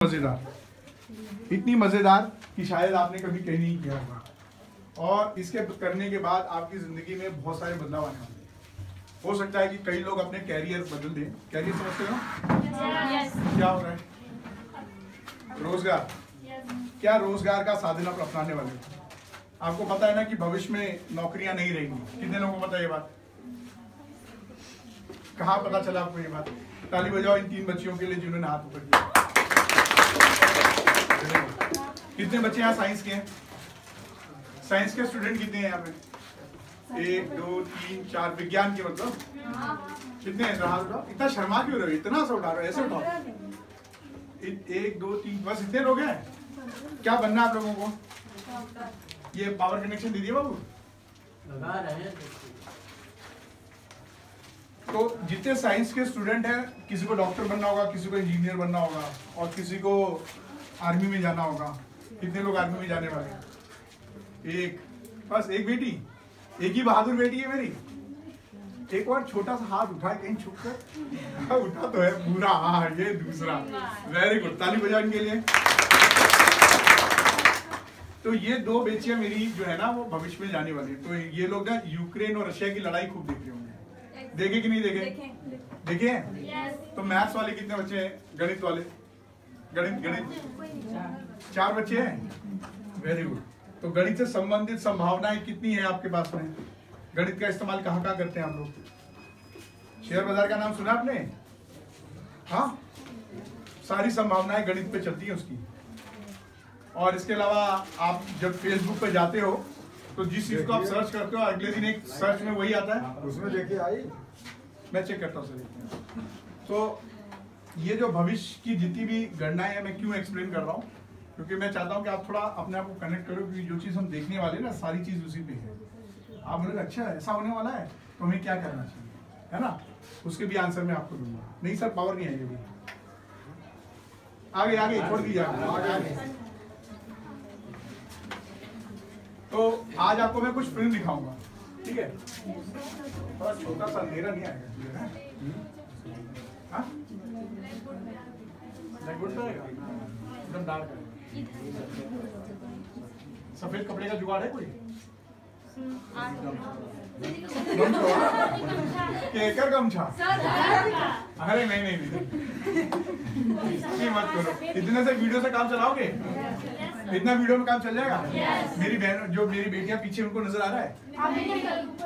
मजेदार, इतनी मजेदार कि शायद आपने कभी कहीं नहीं किया होगा, और इसके करने के बाद आपकी जिंदगी में बहुत सारे बदलाव आने वाले हैं। हो सकता है कि कई लोग अपने कैरियर बदल दें। कैरियर समझते हो? क्या हो रहा है? रोजगार। क्या रोजगार का साधन आप अपनाने वाले हो? आपको पता है ना कि भविष्य में नौकरियां नहीं रहेंगी। कितने लोगों को पता है ये बात? कहाँ पता चला आपको ये बात? ताली बजाओ इन 3 बच्चियों के लिए जिन्होंने हाथ ऊपर किया। कितने बच्चे यहाँ साइंस के हैं? साइंस के स्टूडेंट कितने हैं यहाँ पे? 1 2 3 4। विज्ञान के मतलब कितने हैं? इतना शर्मा क्यों रहे हो? इतना सा उठा रहे हो, ऐसे उठाओ। 1 2 3 बस इतने लोग हैं। क्या बनना है आप लोगों को? ये पावर कनेक्शन दे दिए बाबू? लगा रहे हैं। तो जितने साइंस के स्टूडेंट हैं, किसी को डॉक्टर बनना होगा, किसी को इंजीनियर बनना होगा, और किसी को आर्मी में जाना होगा। कितने लोग आर्मी में जाने वाले हैं? एक, बस एक बेटी, एक ही बहादुर बेटी है मेरी। एक और छोटा सा हाथ उठा, कहीं छुप कर उठा तो है पूरा। हाँ, ये दूसरा। वेरी गुड, ताली बजाओ इनके लिए। तो ये 2 बेटियां मेरी जो है ना, वो भविष्य में जाने वाली है। तो ये लोग ना यूक्रेन और रशिया की लड़ाई खूब देख रहे होंगे। देखे कि नहीं देखे? देखे हैं? तो मैथ्स वाले कितने बच्चे हैं? गणित वाले? गणित 4 बच्चे हैं। Very good. तो गणित से संबंधित संभावनाएं कितनी है आपके पास में? गणित का इस्तेमाल कहाँ कहाँ करते हैं आप लोग? शेयर बाजार का नाम सुना आपने? हाँ, सारी संभावनाएं गणित पे चलती हैं उसकी। और इसके अलावा आप जब फेसबुक पे जाते हो तो जिस चीज को आप सर्च करते हो, अगले दिन एक सर्च में वही आता है। उसमें देखिए आई, मैं चेक करता हूँ सर। तो ये जो भविष्य की जितनी भी गणनाएं हैं, मैं क्यों एक्सप्लेन कर रहा हूँ? क्योंकि मैं चाहता हूँ कि आप थोड़ा अपने आप को कनेक्ट करो, क्योंकि जो चीज़ हम देखने वाले हैं ना, सारी चीज़ उसी पे है। आप बोले अच्छा ऐसा होने वाला है तो हमें क्या करना चाहिए, है ना? उसके भी आंसर मैं आपको दूंगा। नहीं सर, पावर नहीं आएगी। आगे आगे छोड़ दीजिए आगे। तो आज आपको मैं कुछ फिल्म दिखाऊंगा, ठीक है? थोड़ा छोटा सा, अंधेरा नहीं आएगा। हाँ, एकदम डार्क है। सफेद कपड़े का जुगाड़ है कोई? केकर गमछा? अरे नहीं, मत करो। इतने से वीडियो से काम चलाओगे? इतना वीडियो में काम चल जाएगा? मेरी बहन, जो मेरी बेटियां पीछे, उनको नजर आ रहा है?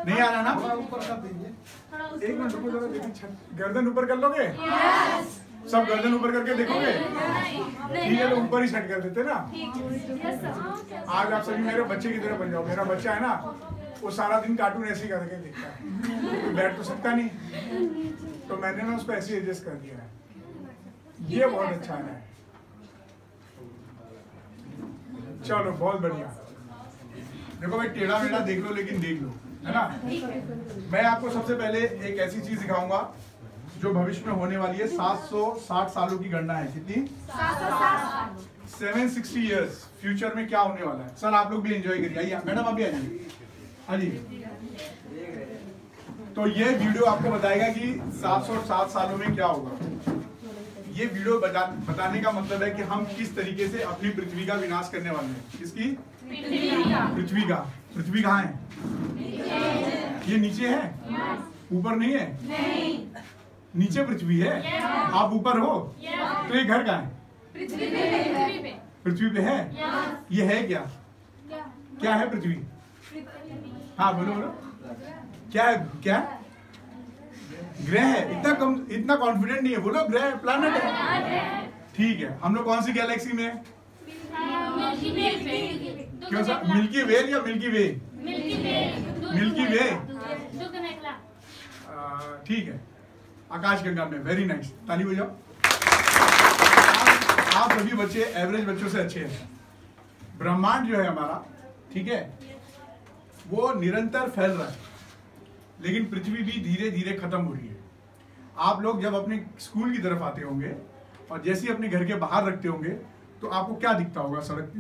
नहीं आ रहा ना? ऊपर कर दीजिए। 1 मिनट रुको जरा, देखिए गर्दन ऊपर कर लोगे? सब गर्दन ऊपर करके देखोगे? ठीक है, तो ऊपर ही सेट कर देते ना। आज आप सभी मेरे बच्चे की तरह बन जाओ। मेरा बच्चा है ना, वो सारा दिन कार्टून ऐसे ही करके देखता है, तो बैठ तो सकता नहीं, तो मैंने ना उसको ऐसे एडजस्ट कर दिया है। ये बहुत अच्छा है। चलो बहुत बढ़िया। देखो भाई, टेढ़ा मेढ़ा देख लो, लेकिन देख लो, है ना? मैं आपको सबसे पहले एक ऐसी चीज दिखाऊंगा जो भविष्य में होने वाली है। 760 सालों की गणना है। कितनी? 760 इयर्स फ्यूचर में क्या होने वाला है। सर आप लोग भी एंजॉय करिए। आइए मैडम, आप भी आइए। हाँ जी। तो ये वीडियो आपको बताएगा कि 760 सालों में क्या होगा। ये वीडियो बताने का मतलब है कि हम किस तरीके से अपनी पृथ्वी का विनाश करने वाले हैं। किसकी? पृथ्वी का। पृथ्वी कहाँ है? ये नीचे है, ऊपर नहीं है। नीचे पृथ्वी है, आप ऊपर हो, तो ये घर कहाँ है? पृथ्वी पे है। ये है क्या? क्या है पृथ्वी? हाँ बोलो बोलो, क्या है? क्या ग्रह है? इतना कॉन्फिडेंट नहीं है, बोलो ग्रह, प्लैनेट है। ठीक है, हम लोग कौन सी गैलेक्सी में है? क्यों सर? मिल्की वे या मिल्की वे? मिल्की वे। ठीक है, आकाश गंगा में। वेरी नाइस, ताली बजाओ। आप सभी बच्चे एवरेज बच्चों से अच्छे हैं। ब्रह्मांड जो है हमारा, ठीक है, वो निरंतर फैल रहा है, लेकिन पृथ्वी भी धीरे धीरे खत्म हो रही है। आप लोग जब अपने स्कूल की तरफ आते होंगे और जैसे ही अपने घर के बाहर रखते होंगे, तो आपको क्या दिखता होगा सड़क पे?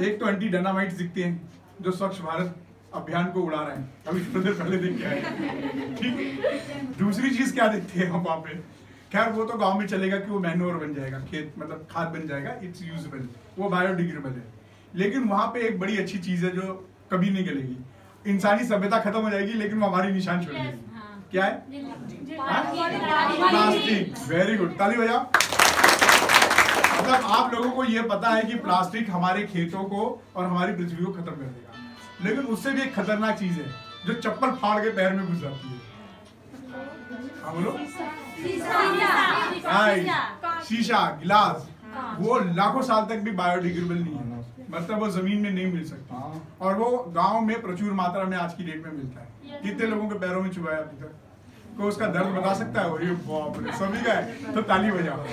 एक तो एंटी डायनामाइट्स दिखते हैं जो स्वच्छ भारत अभियान को उड़ा रहे हैं, अभी थोड़ी देर पहले देख के आए। ठीक है, दूसरी चीज क्या दिखती है वहां पे? खैर वो तो गांव में चलेगा कि वो मैन्योर बन जाएगा, खेत मतलब खाद बन जाएगा, इट्स यूजेबल, वो बायोडिग्रेडेबल है। लेकिन वहां पे एक बड़ी अच्छी चीज है जो कभी नहीं गलेगी। इंसानी सभ्यता खत्म हो जाएगी लेकिन वो हमारी निशान छोड़ेगी। क्या है? प्लास्टिक। वेरी गुड, ताली बजाओ। मतलब आप लोगों को ये पता है कि प्लास्टिक हमारे खेतों को और हमारी पृथ्वी को खत्म कर देगा, लेकिन उससे भी एक खतरनाक चीज है जो चप्पल फाड़ के पैर में घुस जाती है। हाँ बोलो। शीशा, गिलास, वो लाखों साल तक भी बायोडिग्रेडेबल नहीं है, मतलब वो जमीन में नहीं मिल सकता, और वो गांव में प्रचुर मात्रा में आज की डेट में मिलता है। कितने लोगों के पैरों में चुभाया अभी तक? कोई उसका दर्द बता सकता है? अरे बाप रे, सभी का है, तो ताली बजाओ।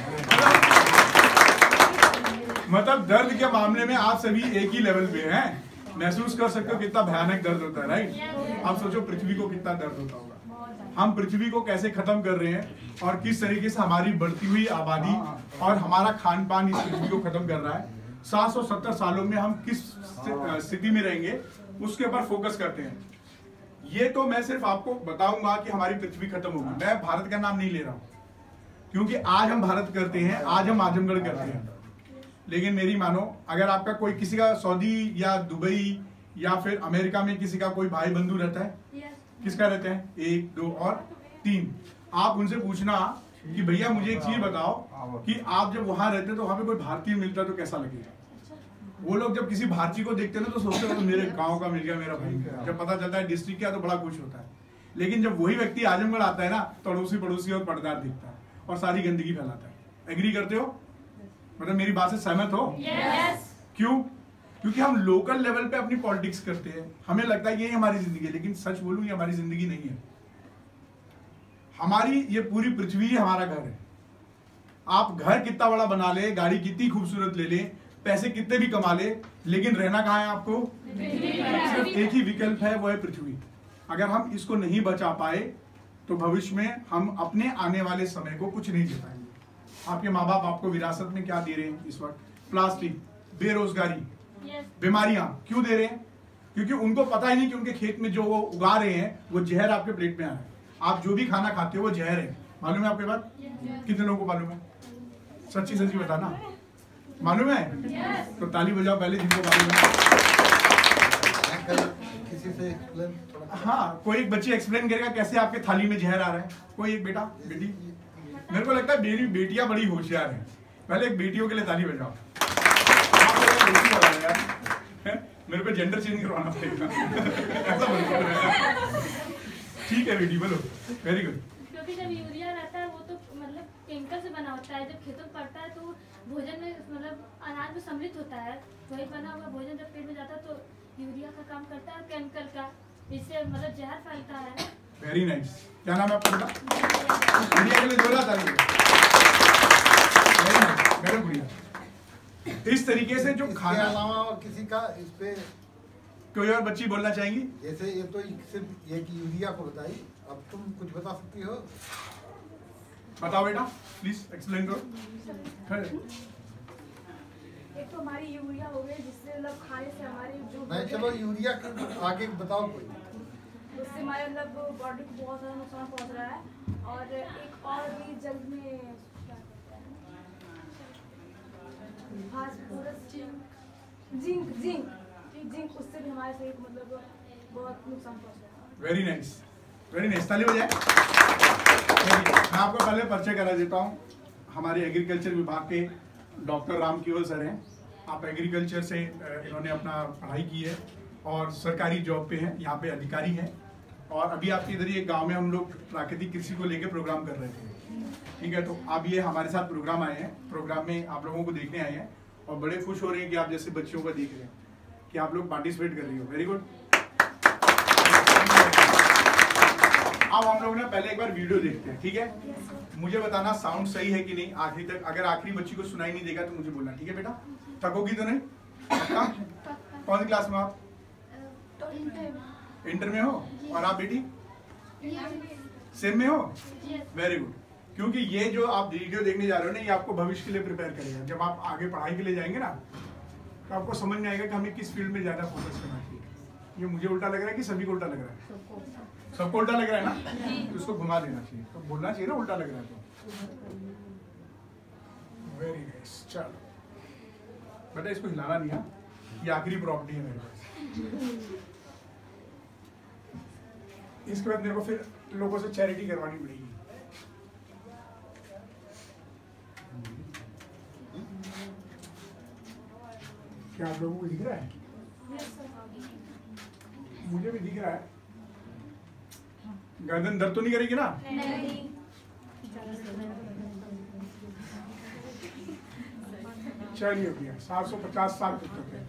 मतलब दर्द के मामले में आप सभी एक ही लेवल पे हैं, महसूस कर सकते हो कितना भयानक दर्द होता है, राइट? आप सोचो पृथ्वी को कितना दर्द होता होगा। हम पृथ्वी को कैसे खत्म कर रहे हैं और किस तरीके से हमारी बढ़ती हुई आबादी और हमारा खान पान इस पृथ्वी को खत्म कर रहा है। 770 सालों में हम किस स्थिति में रहेंगे उसके ऊपर फोकस करते हैं। ये तो मैं सिर्फ आपको बताऊंगा कि हमारी पृथ्वी खत्म होगी, मैं भारत का नाम नहीं ले रहा हूं, क्योंकि आज हम भारत करते हैं, आज हम आजमगढ़ करते हैं, लेकिन मेरी मानो अगर आपका कोई किसी का सऊदी या दुबई या फिर अमेरिका में किसी का कोई भाई बंधु रहता है, किसका रहते हैं? 1, 2 और 3। आप उनसे पूछना कि भैया मुझे एक चीज बताओ कि आप जब वहां रहते तो वहां पे कोई भारतीय मिलता तो कैसा लगेगा? वो लोग जब किसी भारतीय को देखते हैं ना तो सोचते हैं तो मेरे गांव का मिल गया, मेरा भाई। जब पता चलता है डिस्ट्रिक्ट क्या तो बड़ा खुश होता है, लेकिन जब वही व्यक्ति आजमगढ़ आता है ना तो अड़ोसी पड़ोसी और पर्दार दिखता है और सारी गंदगी फैलाता है। एग्री करते हो? मतलब मेरी बात से सहमत हो? क्यों? क्योंकि हम लोकल लेवल पे अपनी पॉलिटिक्स करते हैं, हमें लगता है ये हमारी जिंदगी है, लेकिन सच बोलूं ये हमारी जिंदगी नहीं है। हमारी ये पूरी पृथ्वी हमारा घर है। आप घर कितना बड़ा बना ले, गाड़ी कितनी खूबसूरत ले ले, पैसे कितने भी कमा ले, लेकिन रहना कहाँ है आपको? सिर्फ एक ही विकल्प है, वो है पृथ्वी। अगर हम इसको नहीं बचा पाए तो भविष्य में हम अपने आने वाले समय को कुछ नहीं दे पाएंगे। आपके माँ बाप आपको विरासत में क्या दे रहे हैं इस वक्त? प्लास्टिक, बेरोजगारी, बीमारियां। क्यों दे रहे हैं? क्योंकि उनको पता ही नहीं कि उनके खेत में जो वो उगा रहे हैं वो जहर आपके प्लेट में आ रहा है। आप जो भी खाना खाते हो वो जहर है, मालूम है आपके बात? कितने लोगों को मालूम है? सच्ची सच्ची बताना, मालूम है? तो ताली बजाओ पहले जिनको मालूम है। किसी से हाँ, कोई एक बच्ची एक्सप्लेन करेगा कैसे आपके थाली में जहर आ रहा है? कोई एक बेटा, बेटी? मेरे को लगता है मेरी बेटियां बड़ी होशियार हैं। पहले एक बेटियों के लिए ताली बजाओ। मेरे को जेंडर चेंज करवाना पड़ेगा। ऐसा बोलो। ठीक है बेटी, बोलो। Very good. क्योंकि जब यूरिया रहता है वो तो मतलब केमिकल से बना होता है, जब खेतों में पड़ता है तो भोजन में मतलब अनाज में सम्मिलित होता है, वही बना हुआ भोजन जब पेट में जाता है तो यूरिया का काम करता है केमिकल का, इससे मतलब जहर फैलता है। Very nice. क्या नाम है आपका बेटा? इंडिया के लिए जोरदार ताली। Very nice, very good. इस तरीके से जो खाना अलावा किसी का इस पे कोई और बच्ची बोलना चाहेंगी? जैसे ये तो सिर्फ ये कि यूरिया को बताई, अब तुम कुछ बता सकती हो? बताओ बेटा, प्लीज एक्सप्लेन करो। एक तो हमारी यूरिया हो गई जिससे मतलब खाने से हमारी जो नहीं, चलो यूरिया के आगे बताओ कोई। उससे हमारे मतलब बॉडी को बहुत ज़्यादा नुकसान पहुंच रहा है। और एक और भी जल्द में फास्फोरस, जिंक जिंक उससे भी हमारे शरीर को मतलब बहुत नुकसान पहुंच रहा है। वेरी नाइस, वेरी नाइस, ताली बजाएं। मैं आपको पहले परिचय करा देता हूँ। हमारे एग्रीकल्चर विभाग के डॉक्टर राम केवल सर हैं। आप एग्रीकल्चर से इन्होंने अपना पढ़ाई की है और सरकारी जॉब पे हैं, यहाँ पे अधिकारी हैं। और अभी आपके इधर ही एक गांव में हम लोग प्राकृतिक कृषि को लेकर प्रोग्राम कर रहे थे, ठीक है? तो आप ये हमारे साथ प्रोग्राम आए हैं, प्रोग्राम में आप लोगों को देखने आए हैं और बड़े खुश हो रहे हैं कि आप जैसे बच्चों को देख रहे हैं, कि आप लोग पार्टिसिपेट कर रही हो। Very good. अब हम लोग ना पहले एक बार सी देखते हैं, ठीक है? मुझे बताना साउंड सही है कि नहीं आखिरी तक। अगर आखिरी बच्ची को सुनाई नहीं देगा तो मुझे बोलना, ठीक है बेटा? थकोगी तो नहीं? कौन सी क्लास में आप? इंटर में हो। और आप बेटी? सेम में हो? Very good. क्योंकि ये जो आप वीडियो देखने जा रहे हो ना, ये आपको भविष्य के लिए प्रिपेयर करेगा। जब आप आगे पढ़ाई के लिए जाएंगे ना तो आपको समझ में आएगा कि हमें किस फील्ड में ज्यादा फोकस करना चाहिए। ये मुझे उल्टा लग रहा है कि सभी को उल्टा लग रहा है? सबको उल्टा लग रहा है ना? तो उसको घुमा देना चाहिए। तो बोलना चाहिए ना उल्टा लग रहा है तो वेरी नाइस। चलो बेटा इसको हिलाना नहीं है, ये आखिरी प्रॉपर्टी है मेरे पास। इसके बाद मेरे को फिर लोगों से चैरिटी करवानी पड़ेगी। क्या आप लोगों को दिख रहा है? मुझे भी दिख रहा है। गर्दन दर्द तो नहीं करेगी ना? नहीं। चलिए भैया 750 साल तक है।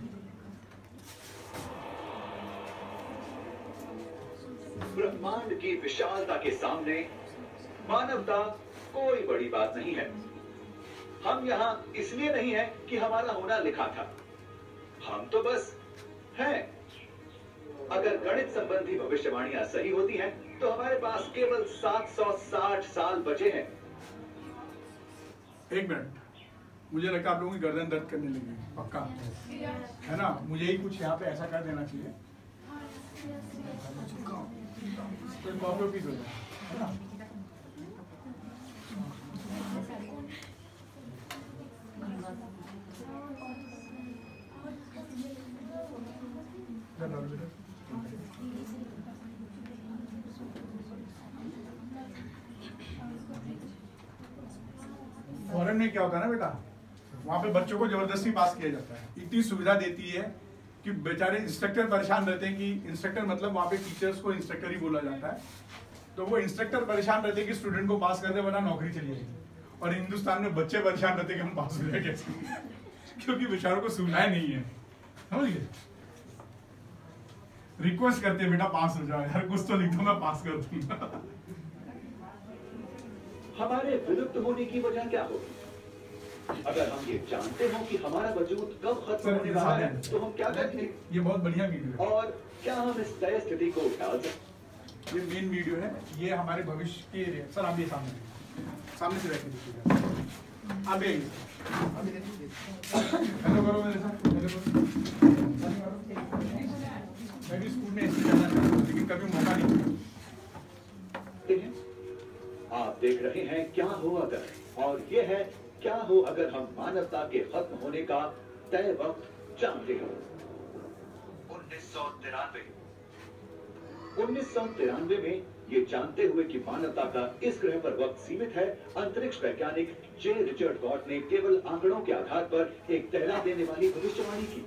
ब्रह्मांड की विशालता के सामने मानवता कोई बड़ी बात नहीं है। हम यहाँ इसलिए नहीं है कि हमारा होना लिखा था, हम तो बस हैं। अगर गणित संबंधी भविष्यवाणियां सही होती हैं, तो हमारे पास केवल 760 साल बचे हैं। एक मिनट, मुझे लगता है आप लोगों की गर्दन दर्द करने लगी है, पक्का है ना? मुझे ही कुछ यहाँ पे ऐसा कर देना चाहिए, कोई कॉफी पी दो, है ना? फॉरेन में क्या होता है ना बेटा, वहाँ पे बच्चों को जबरदस्ती पास किया जाता है। इतनी सुविधा देती है कि बेचारे इंस्ट्रक्टर परेशान रहते हैं कि इंस्ट्रक्टर मतलब वहाँ पे टीचर्स को इंस्ट्रक्टर ही बोला जाता है, तो वो इंस्ट्रक्टर परेशान रहते हैं कि स्टूडेंट को पास कर दे वरना नौकरी चली जाएगी। और हिंदुस्तान में बच्चे परेशान रहते हैं कि हम पास हो जाए कैसे, क्योंकि बेचारों को सुविधाएं नहीं है। समझ गए? रिक्वेस्ट करते हैं बेटा पास हो जाओ यार, कुछ तो लिख दो मैं पास कर दूंगा। हमारे विलुप्त होने की वजह क्या होगी? अगर हम ये जानते हो कि हमारा वजूद कब खत्म होने वाला है, तो हम क्या करेंगे? ये बहुत बढ़िया वीडियो है। और क्या हम इस तय स्थिति को टाल सकते? ये मेन वीडियो है, ये हमारे भविष्य के। सर आप ये सामने से बैठे देखिएगा। आप हेलो करो मेरे साथ, हेलो करो। मैं भी स्कूल में ऐसे करना चाहता हूँ, लेकिन कभी मौका नहीं मिला। आप देख रहे हैं क्या हो अगर, और ये है क्या हो अगर हम मानवता के खत्म होने का तय वक्त जानते हो। 1993 में ये जानते हुए कि मानवता का इस ग्रह पर वक्त सीमित है, अंतरिक्ष वैज्ञानिक जे रिचर्ड गॉट ने केवल आंकड़ों के आधार पर एक दहला देने वाली भविष्यवाणी की।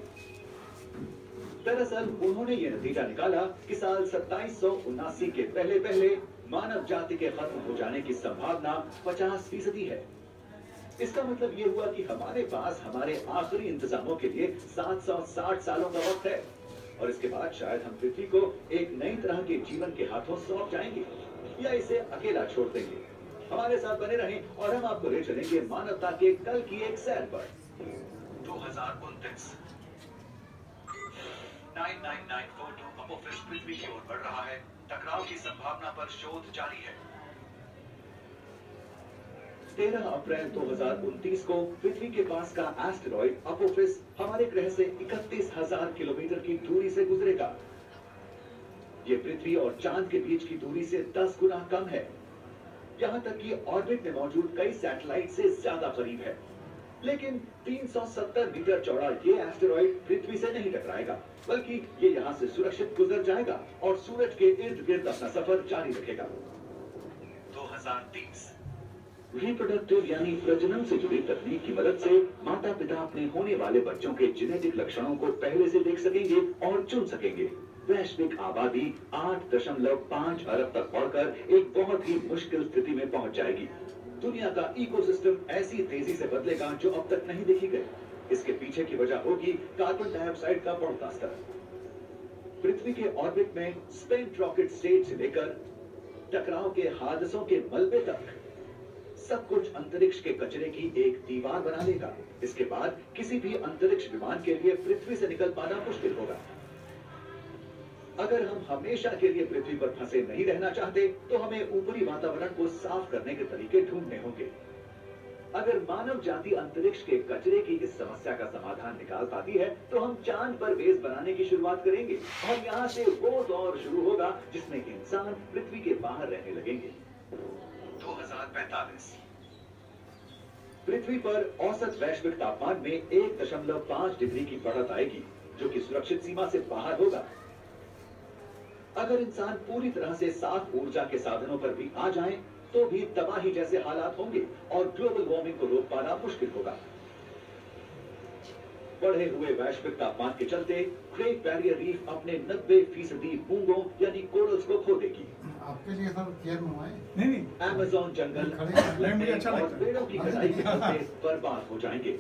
दरअसल उन्होंने ये नतीजा निकाला कि साल 2779 के पहले मानव जाति के खत्म हो जाने की संभावना 50% है। इसका मतलब ये हुआ कि हमारे पास हमारे आखिरी इंतजामों के लिए 760 सालों का वक्त है, और इसके बाद शायद हम पृथ्वी को एक नई तरह के जीवन के हाथों सौंप जाएंगे या इसे अकेला छोड़ देंगे। हमारे साथ बने रहें और हम आपको ले चलेंगे मानवता के कल की एक सैर पर। 2029 99942 अपोफिस पृथ्वी की ओर बढ़ रहा है। टकराव की संभावना पर शोध जारी है। 13 अप्रैल 2029 को पृथ्वी के पास का एस्टेरॉइड अपोफिस हमारे ग्रह से 31,000 किलोमीटर की दूरी से गुजरेगा। ये पृथ्वी और चांद के बीच की दूरी से 10 गुना कम है। यहाँ तक कि ऑर्बिट में मौजूद कई सैटेलाइट से ज्यादा करीब है। लेकिन 370 मीटर चौड़ा ये एस्टेरॉइड पृथ्वी से नहीं टकराएगा, बल्कि ये यहाँ से सुरक्षित गुजर जाएगा और सूरज के इर्द गिर्द अपना सफर जारी रखेगा। 2030 रिप्रोडक्टिव यानी प्रजनन से जुड़ी तकनीक की मदद से माता पिता अपने होने वाले बच्चों के जेनेटिक लक्षणों को पहले से देख सकेंगे और चुन सकेंगे। वैश्विक आबादी 8.5 अरब तक बढ़कर एक बहुत ही मुश्किल स्थिति में पहुंच जाएगी। दुनिया का इकोसिस्टम ऐसी तेजी से बदलेगा जो अब तक नहीं देखी गई। इसके पीछे की वजह होगी कार्बन डाइऑक्साइड का बढ़ता स्तर। पृथ्वी के ऑर्बिट में स्पेंट रॉकेट स्टेज से लेकर टकराव के हादसों के मलबे तक सब कुछ अंतरिक्ष के कचरे की एक दीवार बना देगा। इसके बाद किसी भी अंतरिक्ष विमान के लिए पृथ्वी से निकल पाना मुश्किल होगा। अगर हम हमेशा के लिए पृथ्वी पर फंसे नहीं रहना चाहते, तो हमें ऊपरी वातावरण को साफ करने के तरीके ढूंढने होंगे। अगर मानव जाति अंतरिक्ष के कचरे की इस समस्या का समाधान निकाल पाती है, तो हम चांद पर बेस बनाने की शुरुआत करेंगे और यहाँ से वो दौर शुरू होगा जिसमें इंसान पृथ्वी के बाहर रहने लगेंगे। 2045 पृथ्वी पर औसत वैश्विक तापमान में 1.5 डिग्री की बढ़त आएगी, जो कि सुरक्षित सीमा से बाहर होगा। अगर इंसान पूरी तरह से साफ ऊर्जा के साधनों पर भी आ जाएं, तो भी तबाही जैसे हालात होंगे और ग्लोबल वार्मिंग को रोक पाना मुश्किल होगा। बढ़े हुए वैश्विक तापमान के चलते ग्रेट बैरियर रीफ अपने 90% मूंगों यानी कोरल्स को खो देगी। आपके लिए सर चेयर मंगवाए? नहीं अमेज़न जंगल नहीं, मुझे अच्छा और लगता है। पेड़ों की कटाई के चलते बर्बाद हो जाएंगे।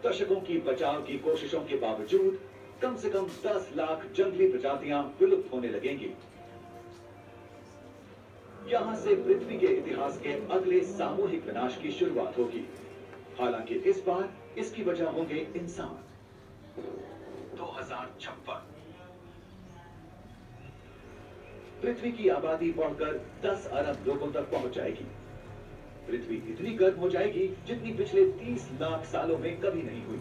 दशकों की बचाव की कोशिशों के बावजूद कम से कम 10 लाख जंगली प्रजातियां विलुप्त होने लगेंगी। यहां से पृथ्वी के इतिहास के अगले सामूहिक विनाश की शुरुआत होगी। हालांकि इस बार इसकी वजह होंगे इंसान। 2056 पृथ्वी की आबादी बढ़कर 10 अरब लोगों तक पहुंच जाएगी। पृथ्वी इतनी गर्म हो जाएगी जितनी पिछले 30 लाख सालों में कभी नहीं हुई।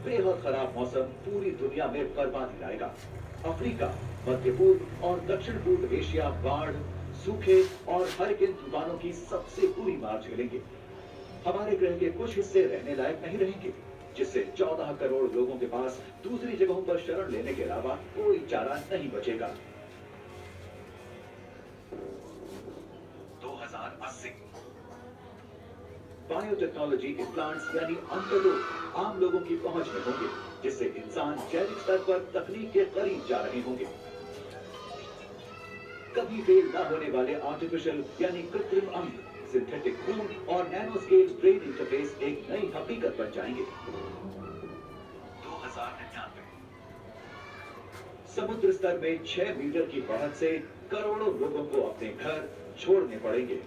बेहद खराब मौसम पूरी दुनिया में बर्बादी लाएगा। अफ्रीका, मध्य पूर्व और दक्षिण पूर्व एशिया बाढ़, सूखे और हरिकेन तूफानों की सबसे बुरी मार झेलेंगे। हमारे ग्रह के कुछ हिस्से रहने लायक नहीं रहेंगे, जिससे 14 करोड़ लोगों के पास दूसरी जगहों पर शरण लेने के अलावा कोई चारा नहीं बचेगा। 2080 बायोटेक्नोलॉजी के प्लांट्स यानी अंततः आम लोगों की पहुंच में होंगे, जिससे इंसान जैविक स्तर पर तकनीक के करीब जा रहे होंगे। कभी फेल न होने वाले आर्टिफिशियल यानी कृत्रिम अंग, सिंथेटिक खून और नैनो स्केल ब्रेन इंटरफेस एक नई हकीकत बन जाएंगे। 2099 समुद्र स्तर में 6 मीटर की बढ़त से करोड़ों लोगों को अपने घर छोड़ने पड़ेंगे।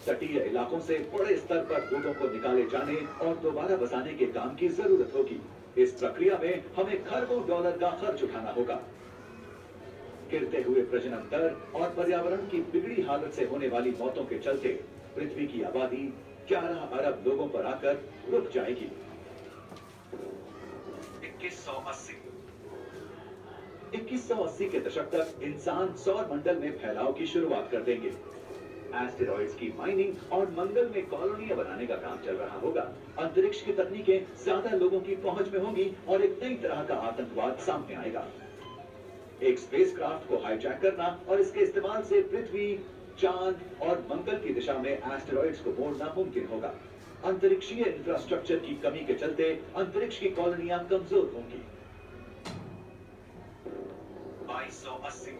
तटीय इलाकों से बड़े स्तर पर लोगों को निकाले जाने और दोबारा बसाने के काम की जरूरत होगी। इस प्रक्रिया में हमें खरबों डॉलर का खर्च उठाना होगा। गिरते हुए प्रजनन दर और पर्यावरण की बिगड़ी हालत से होने वाली मौतों के चलते पृथ्वी की आबादी 11 अरब लोगों पर आकर रुक जाएगी। 2180 के दशक तक इंसान सौर मंडल में फैलाव की शुरुआत कर देंगे। एस्टेरॉइड्स की माइनिंग और मंगल में कॉलोनियां बनाने का काम चल रहा होगा। अंतरिक्ष की तकनीकें ज्यादा लोगों की पहुंच में होंगी और एक नई तरह का आतंकवाद सामने आएगा। एक स्पेसक्राफ्ट को हाईजैक करना और इसके इस्तेमाल से पृथ्वी, चांद और मंगल की दिशा में एस्टेरॉइड्स को मोड़ना मुमकिन होगा। अंतरिक्षीय इंफ्रास्ट्रक्चर की कमी के चलते अंतरिक्ष की कॉलोनियां कमजोर होंगी। 2280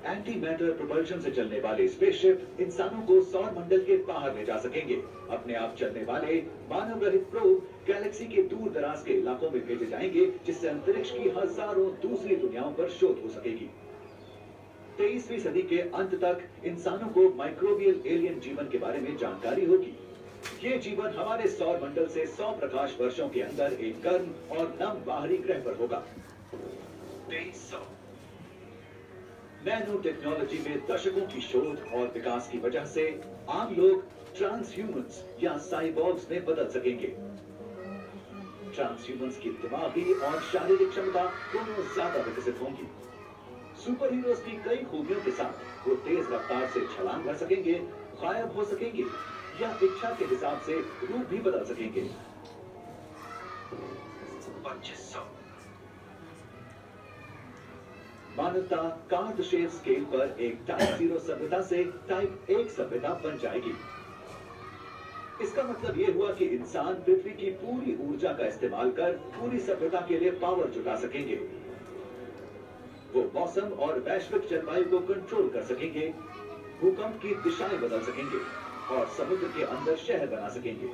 एंटी मैटर प्रोपल्शन से चलने वाले स्पेसशिप इंसानों को सौर मंडल के बाहर ले जा सकेंगे। अपने आप चलने वाले मानव रहित प्रोब गैलेक्सी के दूर दराज के इलाकों में भेजे जाएंगे, जिससे अंतरिक्ष की हजारों दूसरी दुनियाओं पर शोध हो सकेगी। 23वीं सदी के अंत तक इंसानों को माइक्रोबियल एलियन जीवन के बारे में जानकारी होगी। ये जीवन हमारे सौर मंडल से 100 प्रकाश वर्षों के अंदर एक गर्म और नम बाहरी ग्रह पर होगा। 2300 नैनो टेक्नोलॉजी में दशकों की शोध और विकास की वजह से आम लोग ट्रांसह्यूमन्स या साइबॉर्ग्स में बदल सकेंगे। ट्रांसह्यूमन्स की दिमागी और शारीरिक क्षमता दोनों ज्यादा विकसित होंगी। सुपर हीरोज की कई खूबियों के साथ वो तेज रफ्तार से छलांग भर सकेंगे, गायब हो सकेंगे या इच्छा के हिसाब से रूप भी बदल सकेंगे। 2500 मानवता कार्डशेव स्केल पर एक टाइप 0 सभ्यता से टाइप 1 सभ्यता बन जाएगी। इसका मतलब यह हुआ कि इंसान पृथ्वी की पूरी ऊर्जा का इस्तेमाल कर पूरी सभ्यता के लिए पावर जुटा सकेंगे। वो मौसम और वैश्विक जलवायु को कंट्रोल कर सकेंगे, भूकंप की दिशाएं बदल सकेंगे और समुद्र के अंदर शहर बना सकेंगे।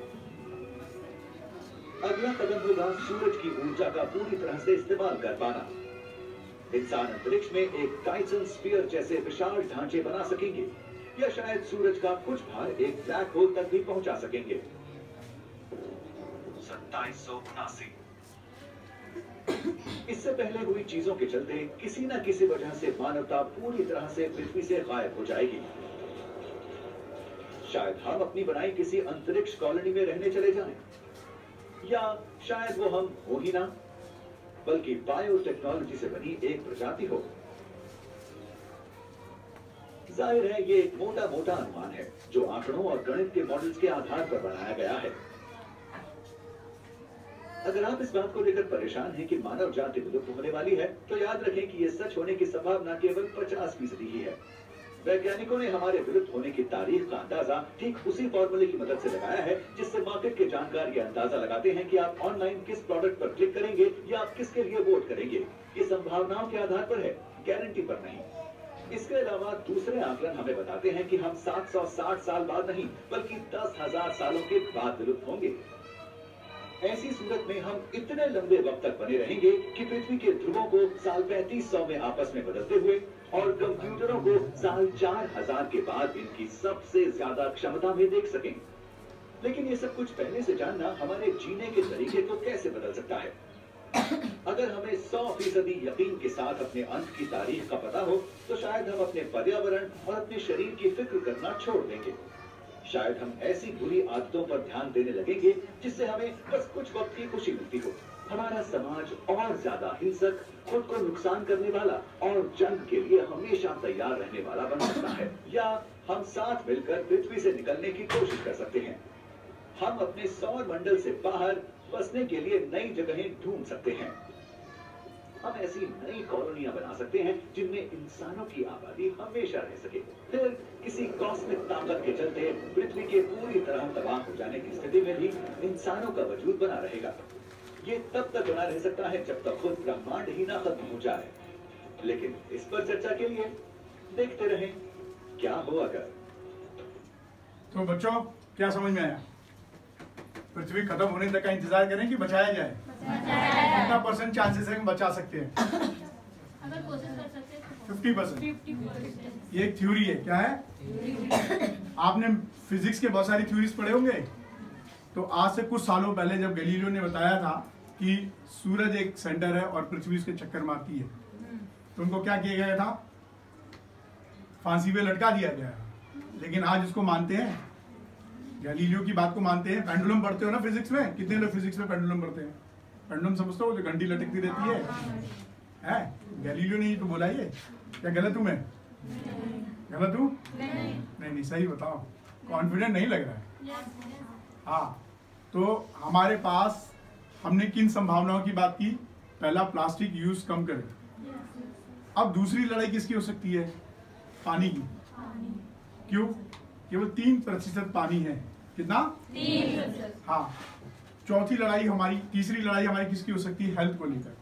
अगला कदम होगा सूरज की ऊर्जा का पूरी तरह से इस्तेमाल कर पाना। इंसान अंतरिक्ष में एक टाइसन स्फीयर जैसे विशाल ढांचे बना सकेंगे या शायद सूरज का कुछ भाग एक ब्लैक होल तक भी पहुंचा सकेंगे। 2779 इससे पहले हुई चीजों के चलते किसी न किसी वजह से मानवता पूरी तरह से पृथ्वी से गायब हो जाएगी। शायद हम अपनी बनाई किसी अंतरिक्ष कॉलोनी में रहने चले जाएं, या शायद वो हम हो ही ना, बल्कि बायोटेक्नोलॉजी से बनी एक प्रजाति हो। जाहिर है ये एक मोटा मोटा अनुमान है जो आंकड़ों और गणित के मॉडल्स के आधार पर बनाया गया है। अगर आप इस बात को लेकर परेशान हैं कि मानव जाति विलुप्त होने वाली है, तो याद रखें कि ये सच होने की संभावना केवल 50% ही है। वैज्ञानिकों ने हमारे विलुप्त होने की तारीख का अंदाजा ठीक उसी फॉर्मूले की मदद से लगाया है जिससे मार्केट के जानकार ये अंदाजा लगाते हैं कि आप ऑनलाइन किस प्रोडक्ट पर क्लिक करेंगे या आप किसके लिए वोट करेंगे। ये संभावनाओं के आधार पर है, गारंटी पर नहीं। इसके अलावा दूसरे आंकलन हमें बताते हैं कि हम 760 साल बाद नहीं बल्कि 10,000 सालों के बाद विलुप्त होंगे। ऐसी सूरत में हम इतने लंबे वक्त तक बने रहेंगे कि पृथ्वी के ध्रुवों को साल 3500 में आपस में बदलते हुए और कंप्यूटरों को साल 4000 के बाद इनकी सबसे ज्यादा क्षमता में देख सकें। लेकिन ये सब कुछ पहले से जानना हमारे जीने के तरीके को कैसे बदल सकता है। अगर हमें 100% यकीन के साथ अपने अंत की तारीख का पता हो तो शायद हम अपने पर्यावरण और अपने शरीर की फिक्र करना छोड़ देंगे। शायद हम ऐसी बुरी आदतों पर ध्यान देने लगेंगे जिससे हमें बस कुछ वक्त की खुशी मिलती हो। हमारा समाज और ज्यादा हिंसक, खुद को नुकसान करने वाला और जंग के लिए हमेशा तैयार रहने वाला बन सकता है। या हम साथ मिलकर पृथ्वी से निकलने की कोशिश कर सकते हैं। हम अपने सौर मंडल से बाहर बसने के लिए नई जगहें ढूंढ सकते हैं। हम ऐसी नई कॉलोनियां बना सकते हैं जिनमें इंसानों की आबादी हमेशा रह सके। फिर किसी कॉस्मिक ताकत के चलते पृथ्वी के पूरी तरह तबाह हो जाने की स्थिति में भी इंसानों का वजूद बना रहेगा। ये तब तक बना रह सकता है जब तक खुद ब्रह्मांड ही ना खत्म हो जाए। लेकिन इस पर चर्चा के लिए देखते रहें क्या हो अगर। तो बच्चों क्या समझ में आया? पृथ्वी खत्म होने तक का इंतजार करें कि बचाया जाए? कितना % चांसेस है हम बचा सकते हैं? अगर कोशिश कर सकते हैं 50%। ये एक थ्योरी है। क्या है? आपने फिजिक्स के बहुत सारी थ्योरीज पढ़े होंगे। तो आज से कुछ सालों पहले जब गैलीलियो ने बताया था कि सूरज एक सेंटर है और पृथ्वी उसके चक्कर मारती है, तो उनको क्या किया गया था? फांसी पे लटका दिया गया। लेकिन आज इसको मानते हैं, गैलीलियो की बात को मानते हैं। पेंडुलम पढ़ते हो ना फिजिक्स में? कितने लोग फिजिक्स में पेंडुलम पढ़ते हैं? पेंडुलम समझते हो जो घंटी लटकती रहती है? गैलीलियो ने ही तो बोला। ये क्या गलत हूं मैं? गलत हूं? नहीं, सही बताओ। कॉन्फिडेंट नहीं लग रहा है। हाँ, तो हमारे पास हमने किन संभावनाओं की बात की? पहला, प्लास्टिक यूज कम करें। अब दूसरी लड़ाई किसकी हो सकती है? पानी की। क्यों? केवल 3% पानी है। कितना? 3%। हाँ। चौथी लड़ाई हमारी, तीसरी लड़ाई हमारी किसकी हो सकती है? हेल्थ को लेकर।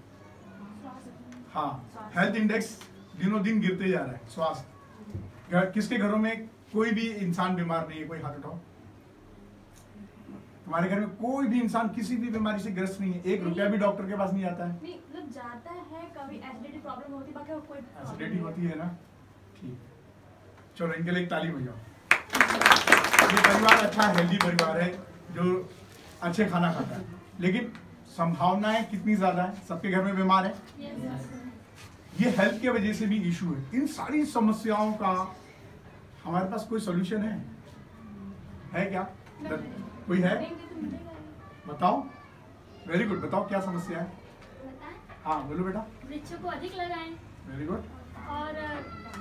हाँ, हेल्थ इंडेक्स दिनों दिन गिरते जा रहा है। स्वास्थ्य, किसके घरों में कोई भी इंसान बीमार नहीं है? कोई हाथ उठाओ। तुम्हारे घर में कोई भी इंसान किसी भी बीमारी से ग्रस्त नहीं है? 1 रुपया भी डॉक्टर के पास नहीं आता है? नहीं, मतलब जाता है, कभी एसिडिटी प्रॉब्लम होती है, बाकी कोई एसिडिटी होती है ना? ठीक, चलो इनके लिए एक ताली बजाओ। ये परिवार अच्छा हेल्दी परिवार है जो अच्छे खाना खाता है। लेकिन संभावनाएं कितनी ज्यादा है? सबके घर में बीमार है। ये हेल्थ की वजह से भी इशू है। इन सारी समस्याओं का हमारे पास कोई सॉल्यूशन है क्या? कोई है? बताओ। वेरी गुड, बताओ क्या समस्या है? हाँ बोलो बेटा। वृक्षों को अधिक लगाएं। Very good. और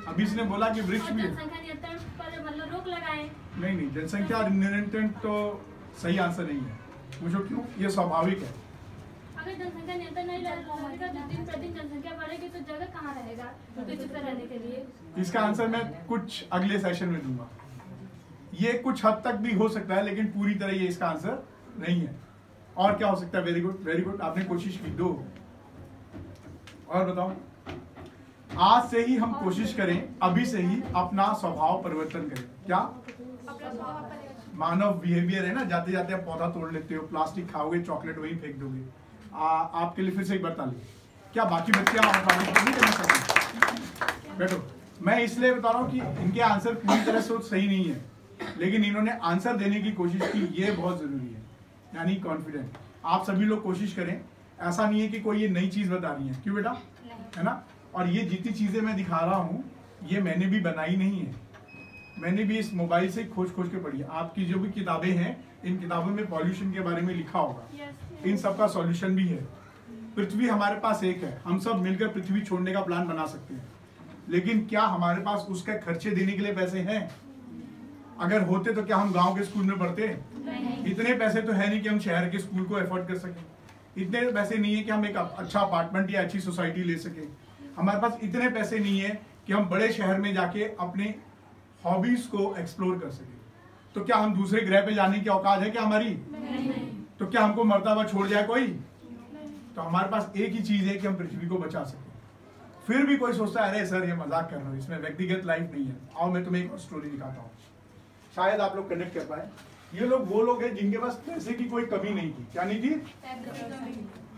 अभी इसने बोला कि वृक्ष भी है। जनसंख्या नियंत्रण पर मतलब रोक लगाएं। नहीं, जनसंख्या नियंत्रण तो सही आंसर नहीं है। पूछो क्यों? ये स्वाभाविक है। अगर जनसंख्या नियंत्रण नहीं लगेगा तो दिन प्रतिदिन जनसंख्या बढ़ेगी तो जगह कहाँ रहेगा पृथ्वी पर रहने के लिए? इसका आंसर मैं कुछ अगले सेशन में दूंगा। ये कुछ हद तक भी हो सकता है लेकिन पूरी तरह ये इसका आंसर नहीं है। और क्या हो सकता है? वेरी गुड, वेरी गुड, आपने कोशिश की। 2 और बताओ। आज से ही हम कोशिश करें, अभी से ही अपना स्वभाव परिवर्तन करें। क्या? मानव बिहेवियर है ना, जाते जाते आप पौधा तोड़ लेते हो, प्लास्टिक खाओगे, चॉकलेट वहीं फेंक दोगे। आपके लिए फिर से एक बार ताली। क्या बाकी बच्चे नहीं करना सकते? बैठो। मैं इसलिए बता रहा हूँ कि इनके आंसर पूरी तरह से सही नहीं है, लेकिन इन्होंने आंसर देने की कोशिश की, ये बहुत जरूरी है। यानी कॉन्फिडेंट। आप सभी लोग कोशिश करें। ऐसा नहीं है कि कोई ये नई चीज बता रही है, क्यों बेटा? है ना? और ये जितनी चीजें मैं दिखा रहा हूँ ये मैंने भी बनाई नहीं है, मैंने भी इस मोबाइल से खोज के पढ़ी। आपकी जो भी किताबें हैं, इन किताबों में पॉल्यूशन के बारे में लिखा होगा। इन सब का सॉल्यूशन भी है। पृथ्वी हमारे पास एक है, हम सब मिलकर पृथ्वी छोड़ने का प्लान बना सकते हैं। लेकिन क्या हमारे पास उसके खर्चे देने के लिए पैसे हैं? अगर होते तो क्या हम गांव के स्कूल में पढ़ते? इतने पैसे तो है नहीं कि हम शहर के स्कूल को अफोर्ड कर सकें। इतने पैसे नहीं है कि हम एक अच्छा अपार्टमेंट या अच्छी सोसाइटी ले सके। हमारे पास इतने पैसे नहीं है कि हम बड़े शहर में जाके अपने हॉबीज को एक्सप्लोर कर सके। तो क्या हम दूसरे ग्रह पे जाने की औकात है क्या हमारी? तो क्या हमको मरता हुआ छोड़ जाए कोई? तो हमारे पास एक ही चीज है कि हम पृथ्वी को बचा सके। फिर भी कोई सोचता है अरे सर ये मजाक कर रहे हो, इसमें व्यक्तिगत लाइफ नहीं है। आओ मैं तुम्हें एक और स्टोरी दिखाता हूँ, शायद आप लोग कनेक्ट कर पाए। ये लोग वो लोग हैं जिनके पास पैसे की कोई कमी नहीं थी। क्या नहीं थी?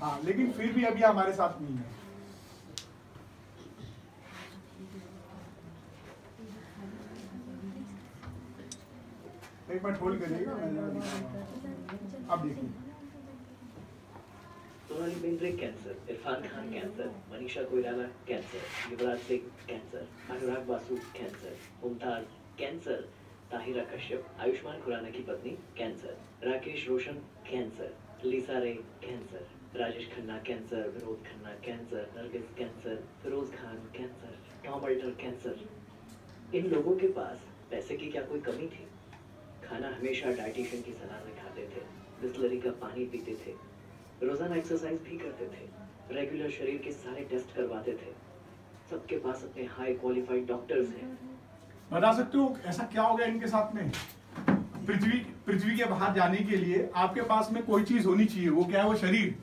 हाँ, लेकिन फिर भी अभी हमारे साथ नहीं है। एक बार होल्ड करिएगा, अब देखिए। Sonali Bendre cancer, Irfan Khan cancer, Manisha Koirala cancer, Yuvraj Singh cancer, Anurag Basu cancer, Mumtaz cancer, Tahira Kashyap, Ayushmann Khurrana की पत्नी कैंसर, Rakesh Roshan cancer, Lisa Ray cancer, Rajesh Khanna cancer, Vinod Khanna cancer, Nargis cancer, Feroz Khan cancer, Tom Alter cancer. इन लोगों के पास पैसे की क्या कोई कमी थी? खाना हमेशा डाइटिशियन की सलाह में खाते थे, बिस्लरी का पानी पीते थे, रोजाना एक्सरसाइज भी करते थे, रेगुलर शरीर के सारे टेस्ट करवाते थे। सबके पास अपने हाई क्वालिफाइड डॉक्टर्स हैं। बता सकते हो ऐसा क्या हो गया इनके साथ में? पृथ्वी के बाहर जाने के लिए आपके पास में कोई चीज होनी चाहिए, वो क्या है? वो शरीर।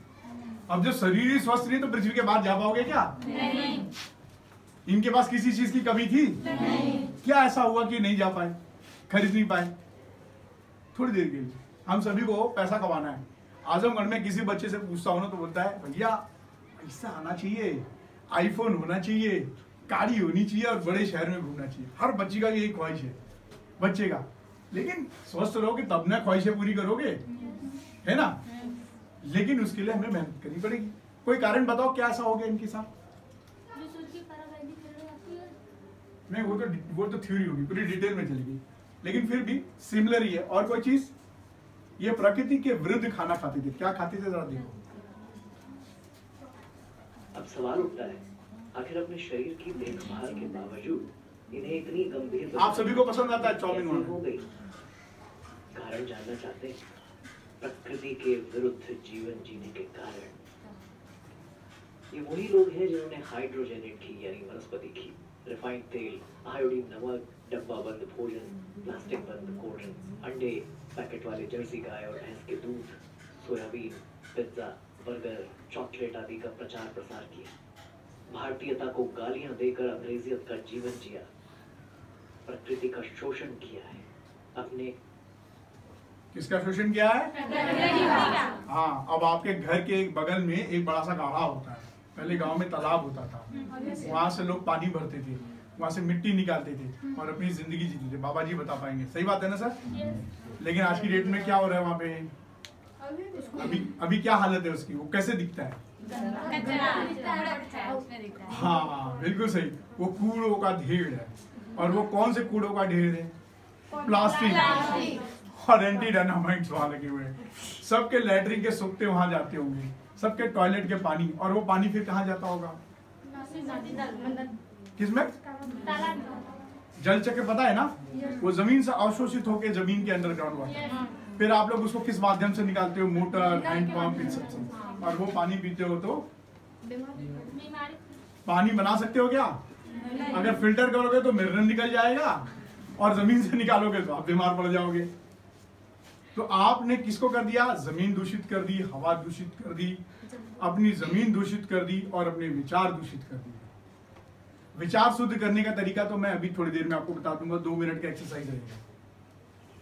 अब जब शरीर ही स्वस्थ नहीं तो पृथ्वी के बाहर जा पाओगे क्या? नहीं। इनके पास किसी चीज की कमी थी? नहीं। क्या ऐसा हुआ कि नहीं जा पाए, खरीद नहीं पाए? थोड़ी देर के लिए हम सभी को पैसा कमाना है। आजमगढ़ में किसी बच्चे से पूछता हूं ना तो बोलता है भैया पैसा आना चाहिए, आईफोन होना चाहिए, गाड़ी होनी चाहिए और बड़े शहर में घूमना चाहिए। हर बच्चे का यही ख्वाहिश है बच्चे का। लेकिन स्वस्थ रहोगे तब ना ख्वाहिशें पूरी करोगे, है ना? लेकिन उसके लिए हमें मेहनत करनी पड़ेगी। कोई कारण बताओ क्या ऐसा हो गया इनके साथ? नहीं, वो तो थ्योरी होगी, पूरी डिटेल में चलेगी, लेकिन फिर भी सिमिलर ही है। और कोई चीज? ये प्रकृति के विरुद्ध खाना खाते थे। क्या खाते थे जरा देखो। अब सवाल उठता है, आखिर अपने शरीर की देखभाल के बावजूद इन्हें इतनी गंभीर आप सभी को पसंद आता है चाउमीन हो गई? कारण जानना चाहते हैं? प्रकृति के विरुद्ध जीवन जीने के कारण। ये वही लोग हैं जिन्होंने हाइड्रोजनेट घी यानी वनस्पति घी, रिफाइंड तेल, आयोडीन नमक, डब्बा बंद भोजन, प्लास्टिक बंद कोल्ड ड्रिंक्स, अंडे, पैकेट वाले जर्सी गाय और भैंस के दूध, सोयाबीन, पिज्जा, बर्गर, चॉकलेट आदि का प्रचार प्रसार किया। भारतीयता को गालियां देकर अंग्रेजियत का जीवन जिया, प्रकृति का शोषण किया है। अपने किसका शोषण किया है? हाँ, अब आपके घर के एक बगल में एक बड़ा सा गाढ़ा होता है। पहले गांव में तालाब होता था, वहां से लोग पानी भरते थे, वहां से मिट्टी निकालते थे और अपनी जिंदगी जीते थे। बाबा जी बता पाएंगे, सही बात है ना सर? लेकिन आज की डेट में क्या हो रहा है वहां पे? अभी क्या हालत है उसकी? वो कैसे दिखता है? हाँ बिल्कुल सही, वो कूड़ों का ढेर है। और वो कौन से कूड़ों का ढेर है? प्लास्टिक और एंटी डायनामाइट्स वहां लगे हुए हैं। सबके लैट्रिन के सुक्ते वहां जाते होंगे, सबके टॉयलेट के पानी, और वो पानी फिर कहाँ जाता होगा? किसमें? जल चक्र पता है ना? वो जमीन से अवशोषित होकर जमीन के अंडरग्राउंड वाटर, फिर आप लोग उसको किस माध्यम से निकालते हो? मोटर, हैंडपंप, इन सब से। और वो पानी पीते हो तो पानी बना सकते हो क्या? अगर फिल्टर करोगे तो मिनरल निकल जाएगा, और जमीन से निकालोगे तो आप बीमार पड़ जाओगे। तो आपने किसको कर दिया? जमीन दूषित कर दी, हवा दूषित कर दी, अपनी जमीन दूषित कर दी और अपने विचार दूषित कर दिए। विचार शुद्ध करने का तरीका तो मैं अभी थोड़ी देर में आपको बता दूंगा, 2 मिनट का एक्सरसाइज रहेगा,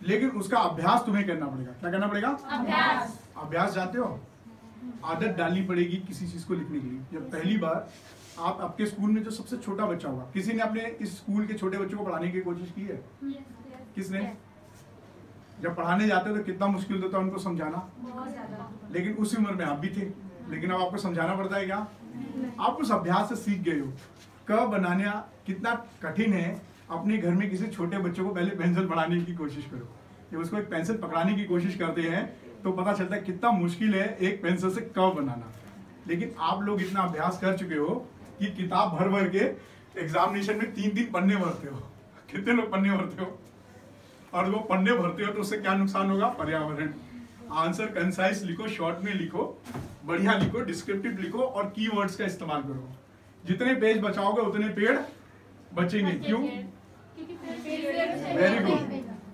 लेकिन उसका अभ्यास तुम्हें करना पड़ेगा। क्या करना पड़ेगा? अभ्यास। अभ्यास जानते हो? आदत डालनी पड़ेगी किसी चीज को लिखने के लिए। जब पहली बार आप आपके स्कूल में जो सबसे छोटा बच्चा होगा, किसी ने अपने इस स्कूल के छोटे बच्चों को पढ़ाने की कोशिश की है? किसने? जब पढ़ाने जाते तो कितना मुश्किल होता उनको समझाना, लेकिन उस उम्र में आप भी थे, लेकिन अब आपको समझाना पड़ता है क्या? आप उस अभ्यास से सीख गए हो। क बनाना कितना कठिन है। अपने घर में किसी छोटे बच्चों को पहले पेंसिल पढ़ाने की कोशिश करो। जब उसको एक पेंसिल पकड़ाने की कोशिश करते हैं तो पता चलता है कितना मुश्किल है एक पेंसिल से क बनाना। लेकिन आप लोग इतना अभ्यास कर चुके हो कि किताब भर भर के एग्जामिनेशन में 3 दिन पन्ने भरते हो, कितने लोग पन्ने भरते हो? और वो पन्ने भरते हो तो उससे क्या नुकसान होगा? पर्यावरण। आंसर कंसाइज लिखो, शॉर्ट में लिखो, बढ़िया लिखो, डिस्क्रिप्टिव लिखो और कीवर्ड्स का इस्तेमाल करो। जितने पेज बचाओगे उतने पेड़ बचेंगे। क्यों? Very good.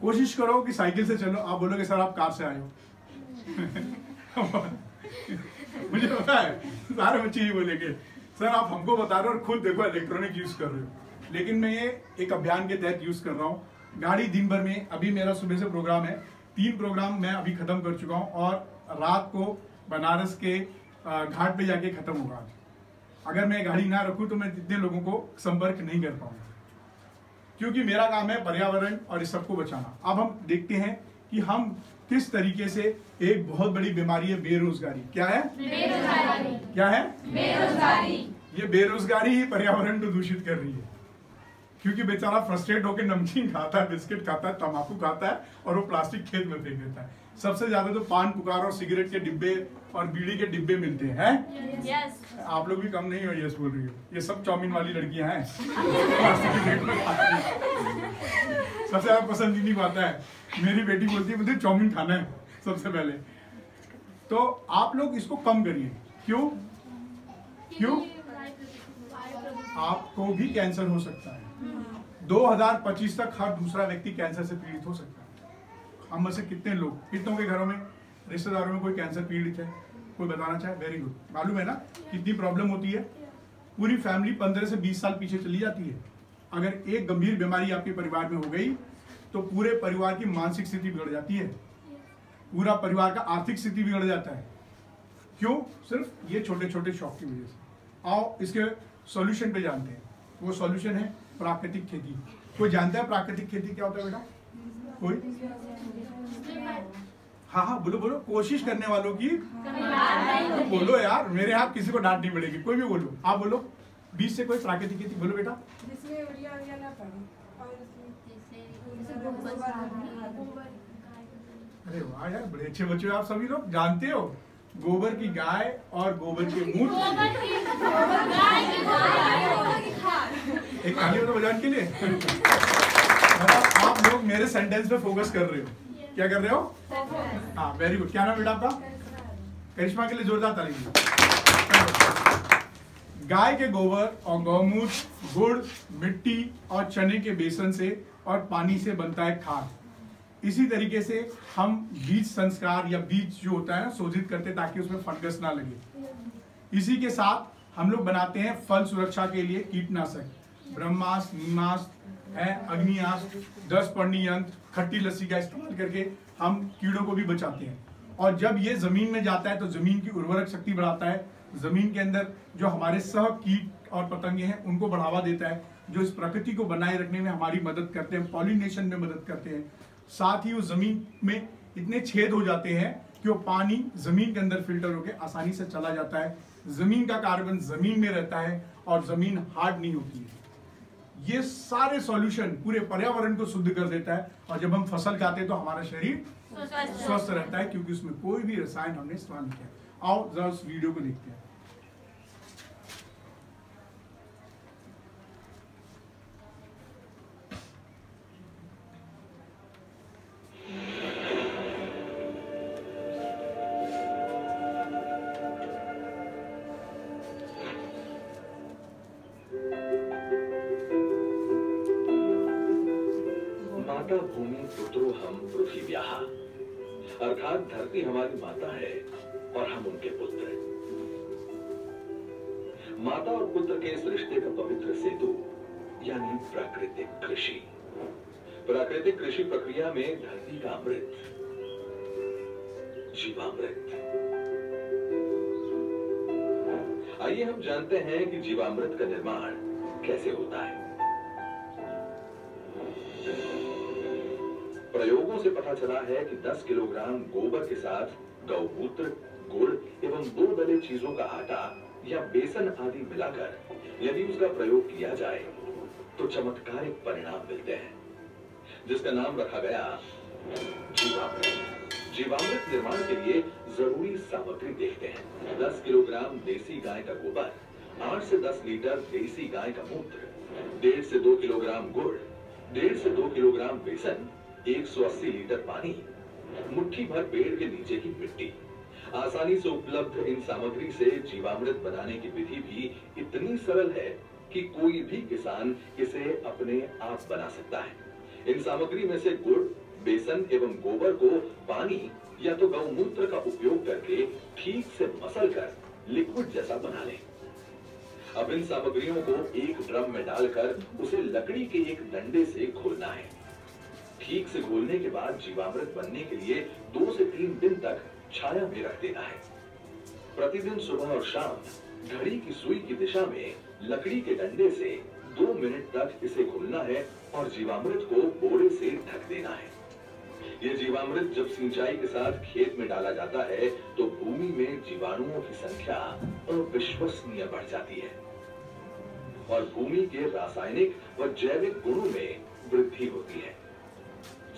कोशिश करो कि साइकिल से चलो। आप बोलोगे सर आप कार से आए हो। मुझे पता है सारे बच्चे ही बोलेंगे सर आप हमको बता रहे हो और खुद देखो इलेक्ट्रॉनिक यूज कर रहे हो। लेकिन मैं ये एक अभियान के तहत यूज कर रहा हूँ। गाड़ी दिन भर में, अभी मेरा सुबह से प्रोग्राम है, 3 प्रोग्राम मैं अभी खत्म कर चुका हूँ और रात को बनारस के घाट पे जाके खत्म होगा। अगर मैं गाड़ी ना रखूँ तो मैं इतने लोगों को संपर्क नहीं कर पाऊंगा, क्योंकि मेरा काम है पर्यावरण और इस सबको बचाना। अब हम देखते हैं कि हम किस तरीके से, एक बहुत बड़ी बीमारी है बेरोजगारी। क्या है? बेरोजगारी। क्या है? बेरोजगारी। ये बेरोजगारी ही पर्यावरण को दूषित कर रही है, क्योंकि बेचारा फ्रस्ट्रेट होकर नमकीन खाता है, बिस्किट खाता है, तंबाकू खाता है और वो प्लास्टिक खेत में फेंक देता है। सबसे ज्यादा तो पान पुकार और सिगरेट के डिब्बे और बीड़ी के डिब्बे मिलते हैं। यस। आप लोग भी कम नहीं हो यस बोल रही हो। ये सब चाउमीन वाली लड़कियां हैं, प्लास्टिक के प्लेट में खाती हैं। सबसे ज्यादा पसंद नहीं पाता है। मेरी बेटी बोलती है मुझे चाउमीन खाना है सबसे पहले। तो आप लोग इसको कम करिए। क्यों? क्यों? आपको भी कैंसर हो सकता है। 2025 तक हर दूसरा व्यक्ति कैंसर से पीड़ित हो सकता है। हम में से कितने लोग, कितनों के घरों में, रिश्तेदारों में कोई कैंसर पीड़ित है? कोई बताना चाहे? Very good. मालूम है ना कितनी प्रॉब्लम होती है? पूरी फैमिली 15 से 20 साल पीछे चली जाती है। अगर एक गंभीर बीमारी आपके परिवार में हो गई तो पूरे परिवार की मानसिक स्थिति बिगड़ जाती है, पूरा परिवार का आर्थिक स्थिति बिगड़ जाता है। क्यों? सिर्फ ये छोटे छोटे शौक की वजह से। आओ इसके सॉल्यूशन पे जानते हैं। वो सॉल्यूशन है प्राकृतिक खेती। कोई जानता है प्राकृतिक खेती क्या होता है बेटा? कोई? हाँ हाँ बोलो बोलो। कोशिश करने वालों की तो बोलो यार, मेरे यहाँ किसी को डांट नहीं पड़ेगी। कोई भी बोलो, आप बोलो। बीज से कोई प्राकृतिक खेती बोलो बेटा। जिसमें यूरिया ना पड़े और अरे वाह यार, बड़े अच्छे बच्चे आप सभी लोग। जानते हो गोबर की गाय और गोबर के मूत्र। एक ताली हो तो बजाने के लिए। मतलब आप लोग मेरे सेंटेंस पे फोकस कर रहे हो। क्या कर रहे हो? हाँ वेरी गुड। क्या नाम बेटा आपका? करिश्मा के लिए जोरदार ताली। गाय के गोबर और गौमूत्र, गुड़, मिट्टी और चने के बेसन से और पानी से बनता है खाद। इसी तरीके से हम बीज संस्कार या बीज जो होता है ना शोधित करते हैं ताकि उसमें फंगस ना लगे। इसी के साथ हम लोग बनाते हैं फल सुरक्षा के लिए कीटनाशक, ब्रह्मास्त्र, नीमास्त्र है, अग्नियास्त्र, 10 पर्णी यंत्र, खट्टी लस्सी का इस्तेमाल करके हम कीड़ों को भी बचाते हैं। और जब ये जमीन में जाता है तो जमीन की उर्वरक शक्ति बढ़ाता है, जमीन के अंदर जो हमारे सह कीट और पतंगे हैं उनको बढ़ावा देता है, जो इस प्रकृति को बनाए रखने में हमारी मदद करते हैं, पॉलिनेशन में मदद करते हैं। साथ ही वो जमीन में इतने छेद हो जाते हैं कि वो पानी जमीन के अंदर फिल्टर होकर आसानी से चला जाता है, जमीन का कार्बन जमीन में रहता है और जमीन हार्ड नहीं होती है। ये सारे सॉल्यूशन पूरे पर्यावरण को शुद्ध कर देता है और जब हम फसल खाते हैं तो हमारा शरीर स्वस्थ रहता है, क्योंकि उसमें कोई भी रसायन हमने इस्तेमाल नहीं किया। आओ जरा उस वीडियो को देखते हैं। माता भूमि पुत्रो हम पृथिव्याः, अर्थात धरती हमारी माता है और हम उनके पुत्र। माता और पुत्र के इस रिश्ते का पवित्र सेतु यानी प्राकृतिक कृषि। प्राकृतिक कृषि प्रक्रिया में धरती का अमृत, जीवामृत। आइए हम जानते हैं कि जीवामृत का निर्माण कैसे होता है। प्रयोगों से पता चला है कि 10 किलोग्राम गोबर के साथ गौमूत्र, गुड़ एवं 2 दले चीजों का आटा या बेसन आदि मिलाकर यदि उसका प्रयोग किया जाए तो चमत्कारिक परिणाम मिलते हैं, जिसका नाम रखा गया जीवामृत। जीवामृत निर्माण के लिए जरूरी सामग्री देखते हैं। 10 किलोग्राम देसी गाय का गोबर, 8 से 10 लीटर देसी गाय का मूत्र, 1.5 से 2 किलोग्राम गुड़, 1.5 से 2 किलोग्राम बेसन, 180 लीटर पानी, मुट्ठी भर पेड़ के नीचे की मिट्टी। आसानी से उपलब्ध इन सामग्री से जीवामृत बनाने की विधि भी इतनी सरल है कि कोई भी किसान इसे अपने आप बना सकता है। इन सामग्री में से गुड़, बेसन एवं गोबर को पानी या तो गौमूत्र का उपयोग करके ठीक से मसल कर लिक्विड जैसा बना लें। अब इन सामग्रियों को एक ड्रम में डालकर उसे लकड़ी के एक डंडे से घोलना है। ठीक से घोलने के बाद जीवामृत बनने के लिए 2 से 3 दिन तक छाया में रख देना है। प्रतिदिन सुबह और शाम घड़ी की सुई की दिशा में लकड़ी के डंडे से 2 मिनट तक इसे घोलना है और जीवामृत को बोरे से ढक देना है। ये जीवामृत जब सिंचाई के साथ खेत में डाला जाता है तो भूमि में जीवाणुओं की संख्या अविश्वसनीय बढ़ जाती है और भूमि के रासायनिक व जैविक गुणों में वृद्धि होती है।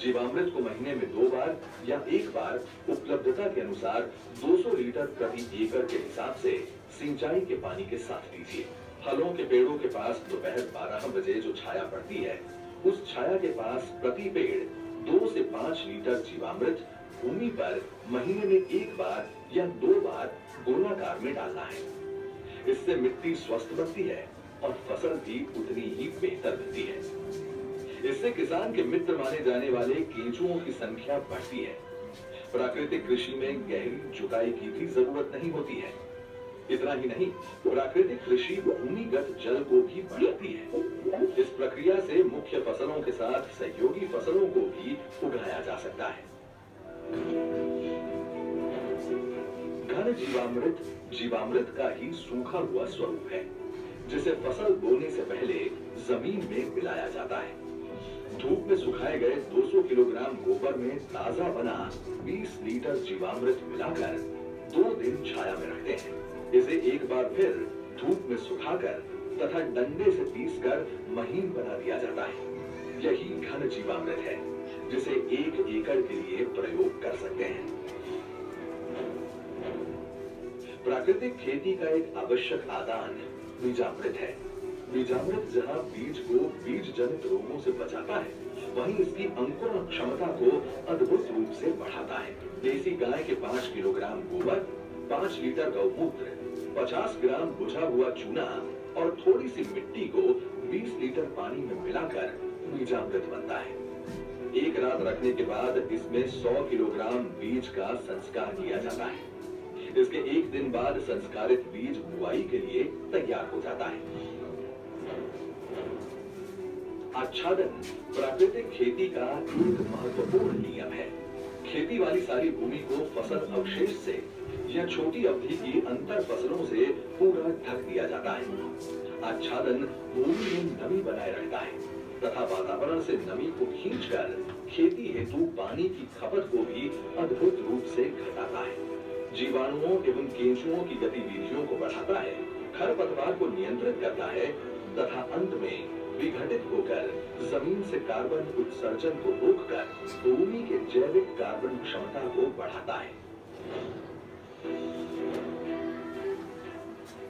जीवामृत को महीने में 2 बार या 1 बार उपलब्धता के अनुसार 200 लीटर प्रति एकड़ के हिसाब से सिंचाई के पानी के साथ दीजिए। फलों के पेड़ों के पास दोपहर 12 बजे जो छाया पड़ती है, उस छाया के पास प्रति पेड़ 2 से 5 लीटर जीवामृत भूमि पर महीने में 1 बार या 2 बार गोलाकार में डालना है। इससे मिट्टी स्वस्थ बनती है और फसल भी उतनी ही बेहतर बनती है। इससे किसान के मित्र माने जाने वाले केंचुओं की संख्या बढ़ती है। प्राकृतिक कृषि में गहरी जुताई की भी जरूरत नहीं होती है। इतना ही नहीं, प्राकृतिक कृषि भूमिगत जल को भी बढ़ाती है। इस प्रक्रिया से मुख्य फसलों के साथ सहयोगी फसलों को भी उगाया जा सकता है। घन जीवामृत जीवामृत का ही सूखा हुआ स्वरूप है, जिसे फसल बोने से पहले जमीन में मिलाया जाता है। धूप में सुखाए गए 200 किलोग्राम गोबर में ताजा बना 20 लीटर जीवामृत मिलाकर 2 दिन छाया में रखते हैं। इसे एक बार फिर धूप में सुखाकर तथा डंडे से पीसकर महीन बना दिया जाता है। यही घन जीवामृत है, जिसे 1 एकड़ के लिए प्रयोग कर सकते हैं। प्राकृतिक खेती का एक आवश्यक आदान बीजामृत है। बीजामृत जहाँ बीज को बीज जनित रोगों से बचाता है, वहीं इसकी अंकुरण क्षमता को अद्भुत रूप से बढ़ाता है। देसी गाय के 5 किलोग्राम गोबर, 5 लीटर गौमूत्र, 50 ग्राम बुझा हुआ चूना और थोड़ी सी मिट्टी को 20 लीटर पानी में मिलाकर बीजामृत बनता है। एक रात रखने के बाद इसमें 100 किलोग्राम बीज का संस्कार किया जाता है। इसके 1 दिन बाद संस्कारित बीज बुआई के लिए तैयार हो जाता है। आच्छादन प्राकृतिक खेती का एक महत्वपूर्ण नियम है। खेती वाली सारी भूमि को फसल अवशेष से या छोटी अवधि की अंतर फसलों से पूरा ढक दिया जाता है। आच्छादन भूमि में नमी बनाए रखता है तथा वातावरण से नमी को खींचकर खेती हेतु पानी की खपत को भी अद्भुत रूप से घटाता है। जीवाणुओं एवं केंचुओं की गतिविधियों को बढ़ाता है, खरपतवार को नियंत्रित करता है तथा अंत में विघटित होकर जमीन से कार्बन उत्सर्जन को रोककर भूमि के जैविक कार्बन क्षमता को बढ़ाता है।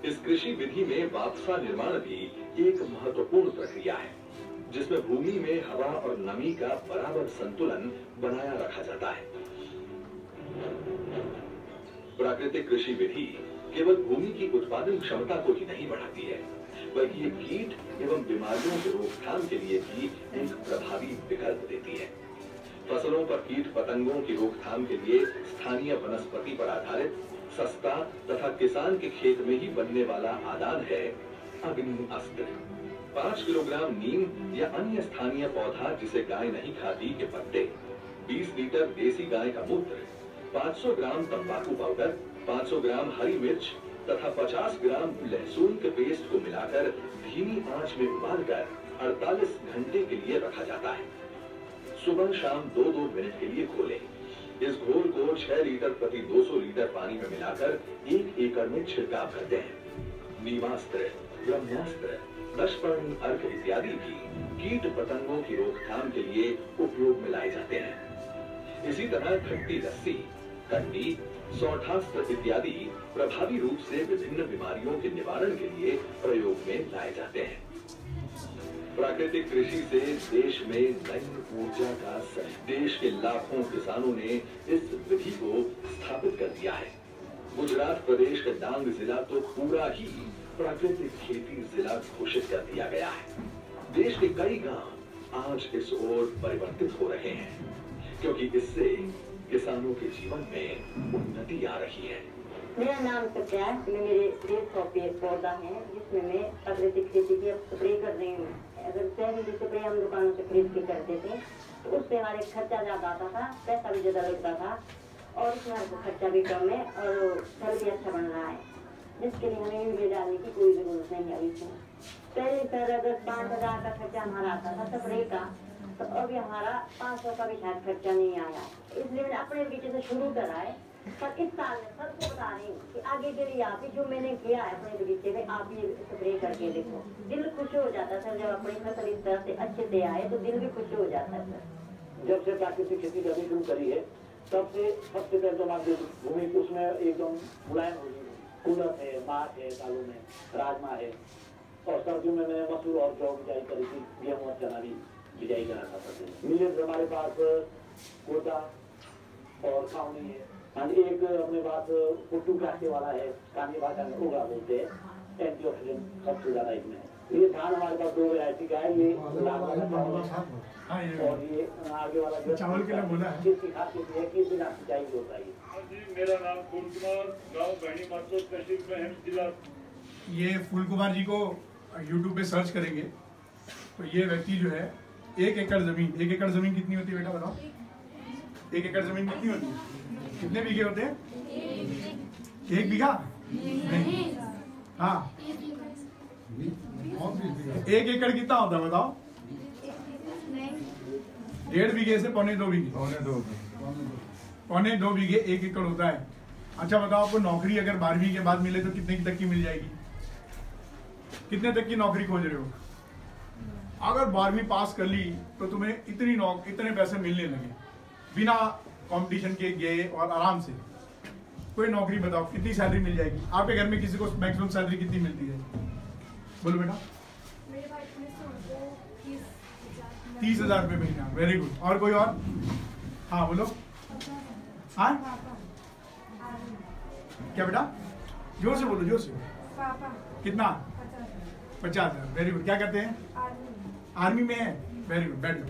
इस कृषि विधि में वापसा निर्माण भी एक महत्वपूर्ण प्रक्रिया है, जिसमें भूमि में हवा और नमी का बराबर संतुलन बनाया रखा जाता है। प्राकृतिक कृषि विधि केवल भूमि की उत्पादन क्षमता को ही नहीं बढ़ाती है, बल्कि ये कीट एवं बीमारियों की रोकथाम के लिए भी एक प्रभावी विकल्प देती है। फसलों पर कीट पतंगों की रोकथाम के लिए स्थानीय वनस्पति पर आधारित सस्ता तथा किसान के खेत में ही बनने वाला आदान है अग्नि अस्त्र। 5 किलोग्राम नीम या अन्य स्थानीय पौधा जिसे गाय नहीं खाती के पत्ते, 20 लीटर देसी गाय का मूत्र, 500 ग्राम तंबाकू पाउडर, 500 ग्राम हरी मिर्च तथा 50 ग्राम लहसुन के पेस्ट को मिलाकर धीमी आंच में उबालकर 48 घंटे के लिए रखा जाता है। सुबह शाम 2-2 मिनट के लिए खोलें। इस घोल को 6 लीटर प्रति 200 लीटर पानी में मिलाकर 1 एकड़ में छिड़काव करते हैं। नीमास्त्र, ब्रह्मास्त्र, दशपर्णी अर्क इत्यादि भी कीट पतंगों की रोकथाम के लिए उपयोग में लाए जाते हैं। इसी तरह खट्टी लस्सी, कंडी, सौठास्त्र इत्यादि प्रभावी रूप से विभिन्न बीमारियों के निवारण के लिए प्रयोग में लाए जाते हैं। प्राकृतिक कृषि से देश में नई ऊर्जा का संच। देश के लाखों किसानों ने इस विधि को स्थापित कर दिया है। गुजरात प्रदेश का डांग जिला तो पूरा ही प्राकृतिक खेती जिला घोषित कर दिया गया है। देश के कई गांव आज इस ओर परिवर्तित हो रहे हैं, क्योंकि इससे किसानों के जीवन में उन्नति आ रही है। मेरा नाम सत्या है। मेरे 150 पेड़ पौधा है, जिसमें मैं प्राकृतिक खेती की स्प्रे कर रही हूँ। अगर जहरीली स्प्रे हम दुकानों से खरीद के करते थे तो उससे हमारे खर्चा ज्यादा आता था, पैसा भी ज्यादा लगता था, और उसमें हमको खर्चा भी कम है और फल भी अच्छा बन रहा है, जिसके लिए हमें यूरिया डालने की कोई जरूरत नहीं है। इसमें पहले सर अगर 5,000 का खर्चा हमारा आता था स्प्रे का, तो अभी हमारा 500 का भी शायद खर्चा नहीं आया। इसलिए मैंने अपने बगीचे से शुरू करा है, पर इस साल में सबको बता रही हूँ कि आगे के लिए आप ही जो मैंने किया है अपने बगीचे में, आप ये स्प्रे करके देखो। दिल खुश हो जाता है सर, जब अपनी फसल इस तरह से अच्छे से आए तो दिल भी खुश हो जाता है सर। जब से प्राकृतिक खेती करनी शुरू करी है तब से सबसे पहले तो हमारी भूमि उसमें एकदम मुलायम हो गई। कुलत है, माठ है, दालों में राजमा है, और सर्दियों में मैंने मसूर और जौ बिजाई करी थी, गेहूं और चना भी बिजाई करा था। मिलेट हमारे पास कोटा और खावनी है। हाँ, एक अपने पास पुट्टू काटे वाला है, कानी भाषा में उगा बोलते हैं, एंटीऑक्सीडेंट सबसे ज्यादा इसमें है। ये धान हमारे पास 2 वैरायटी का है, ये लाल वाला चावल है और ये आगे वाला चावल के लिए बोला है। किसकी खासियत है कि बिना सिंचाई भी होता है। जी, मेरा नाम फूल कुमार, गाँव बहनी मातो, तहसील में जिला। ये फूल कुमार जी को YouTube पे सर्च करेंगे तो ये व्यक्ति जो है 1 एकड़ जमीन, 1 एकड़ जमीन कितनी होती है बेटा बताओ? 1 एकड़ जमीन कितनी होती है? कितने बीघे होते हैं? 1 बीघा नहीं, हाँ 1 एकड़ कितना होता है बताओ? 1.5 बीघे से 2.25 बीघे, 2.25 बीघे 1 एकड़ होता है। अच्छा बताओ, आपको नौकरी अगर 12वीं के बाद मिले तो कितने तक की मिल जाएगी? कितने तक की नौकरी खोज रहे हो? अगर 12वीं पास कर ली तो तुम्हें इतने पैसे मिलने लगे बिना कंपटीशन के गए और आराम से। कोई नौकरी बताओ कितनी सैलरी मिल जाएगी? आपके घर में किसी को मैक्सिमम सैलरी कितनी मिलती है? बोलो बेटा। 30,000 रुपये महीना। Very good. और कोई और? हाँ बोलो। हाँ क्या बेटा? जोर से बोलो, जोर से। कितना? 50,000। Very good. क्या करते हैं? आर्मी में है। वेरी गुड, बैठ जाओ।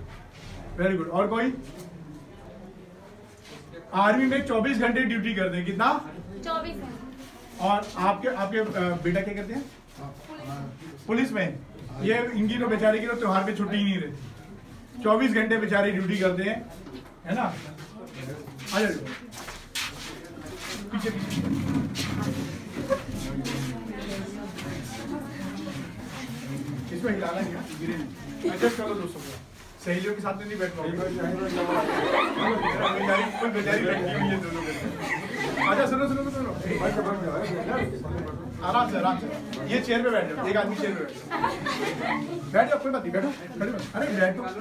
Very good. और कोई? आर्मी में 24 घंटे ड्यूटी करते हैं। कितना? 24। और आपके बेटा क्या करते हैं? पुलिस में। ये इनकी तो बेचारे की तो त्योहार पे छुट्टी ही नहीं रहती, 24 घंटे बेचारे ड्यूटी करते हैं, है ना? आ जाओ पीछे पीछे। इसको हिलाना नहीं, गिरे नहीं। एडजस्ट करो दोस्तों को, सहेलियों के साथ नहीं बैठ पाओगे। बेचारी बैठी हुई है दोनों के। अच्छा सुनो सुनो सुनो, आराम से आराम से। ये चेयर पे बैठ जाओ, एक आदमी चेयर पे बैठ जाओ, कोई बात नहीं, बैठो। अरे बैठो बैठो।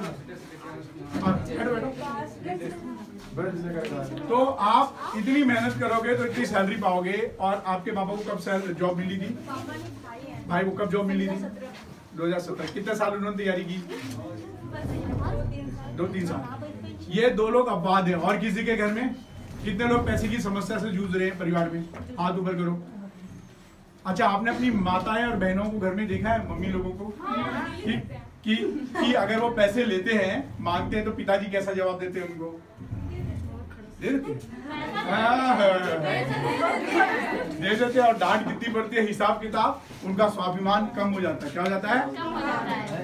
तो आप इतनी मेहनत करोगे तो इतनी सैलरी पाओगे। और आपके पापा को कब जॉब मिली थी? भाई को कब जॉब मिली थी? 2017। कितने साल उन्होंने तैयारी की? 2-3 साल। ये 2 लोग अपवाद हैं। और किसी के घर में कितने लोग पैसे की समस्या से जूझ रहे हैं परिवार में? हाथ ऊपर करो। अच्छा, आपने अपनी माताएं और बहनों को घर में देखा है, मम्मी लोगों को, कि अगर वो पैसे लेते हैं, मांगते हैं, तो पिताजी कैसा जवाब देते हैं उनको? दे देते और डांट कितनी पड़ती है, हिसाब किताब, उनका स्वाभिमान कम हो जाता है। क्या हो जाता है?